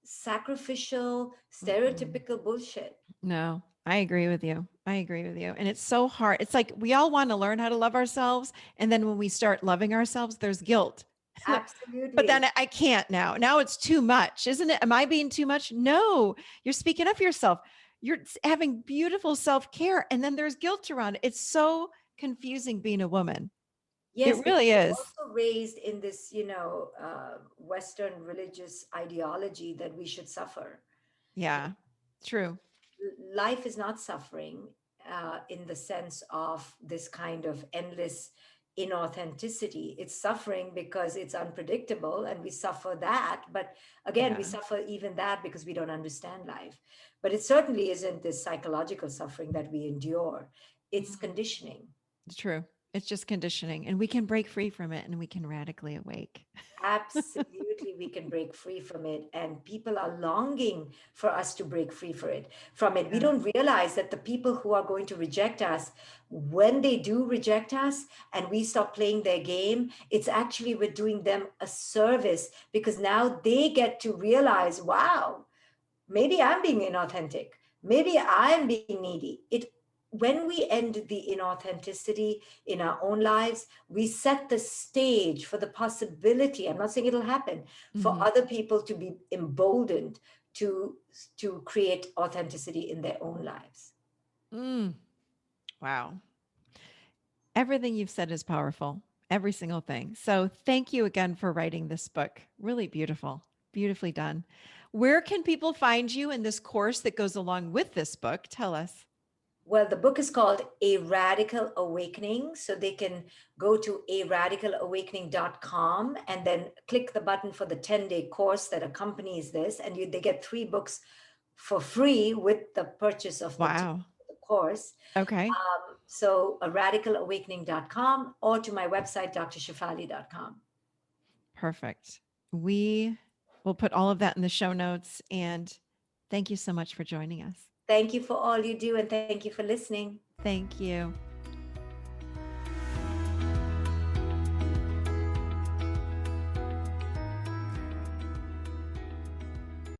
sacrificial, Mm-mm. stereotypical bullshit. No, I agree with you. I agree with you. And it's so hard. It's like we all want to learn how to love ourselves. And then when we start loving ourselves, there's guilt. But then Absolutely. I can't now. Now it's too much, isn't it? Am I being too much? No, you're speaking up for yourself. You're having beautiful self care. And then there's guilt around it. It's so confusing being a woman. Yes, It because really we're is. also raised in this, Western religious ideology that we should suffer. Yeah, true. Life is not suffering in the sense of this kind of endless inauthenticity. It's suffering because it's unpredictable and we suffer that. But again, we Yeah. suffer even that because we don't understand life. But it certainly isn't this psychological suffering that we endure, it's Mhm. conditioning. True. It's just conditioning. And we can break free from it and we can radically awake. Absolutely, we can break free from it, and people are longing for us to break free for it from it. We Yeah. don't realize that the people who are going to reject us, when they do reject us and we stop playing their game, it's actually we're doing them a service because now they get to realize, wow, maybe I'm being inauthentic. Maybe I'm being needy. It When we end the inauthenticity in our own lives, we set the stage for the possibility. I'm not saying it'll happen for Hmm. other people to be emboldened to create authenticity in their own lives. Mm. Wow. Everything you've said is powerful, every single thing. So thank you again for writing this book. Really beautiful, beautifully done. Where can people find you in this course that goes along with this book? Tell us. Well, the book is called A Radical Awakening. So they can go to aradicalawakening.com and then click the button for the 10-day course that accompanies this. And they get 3 books for free with the purchase of the Wow. course. Okay. So aradicalawakening.com or to my website, drshefali.com. Perfect. We will put all of that in the show notes. And thank you so much for joining us. Thank you for all you do and thank you for listening. Thank you.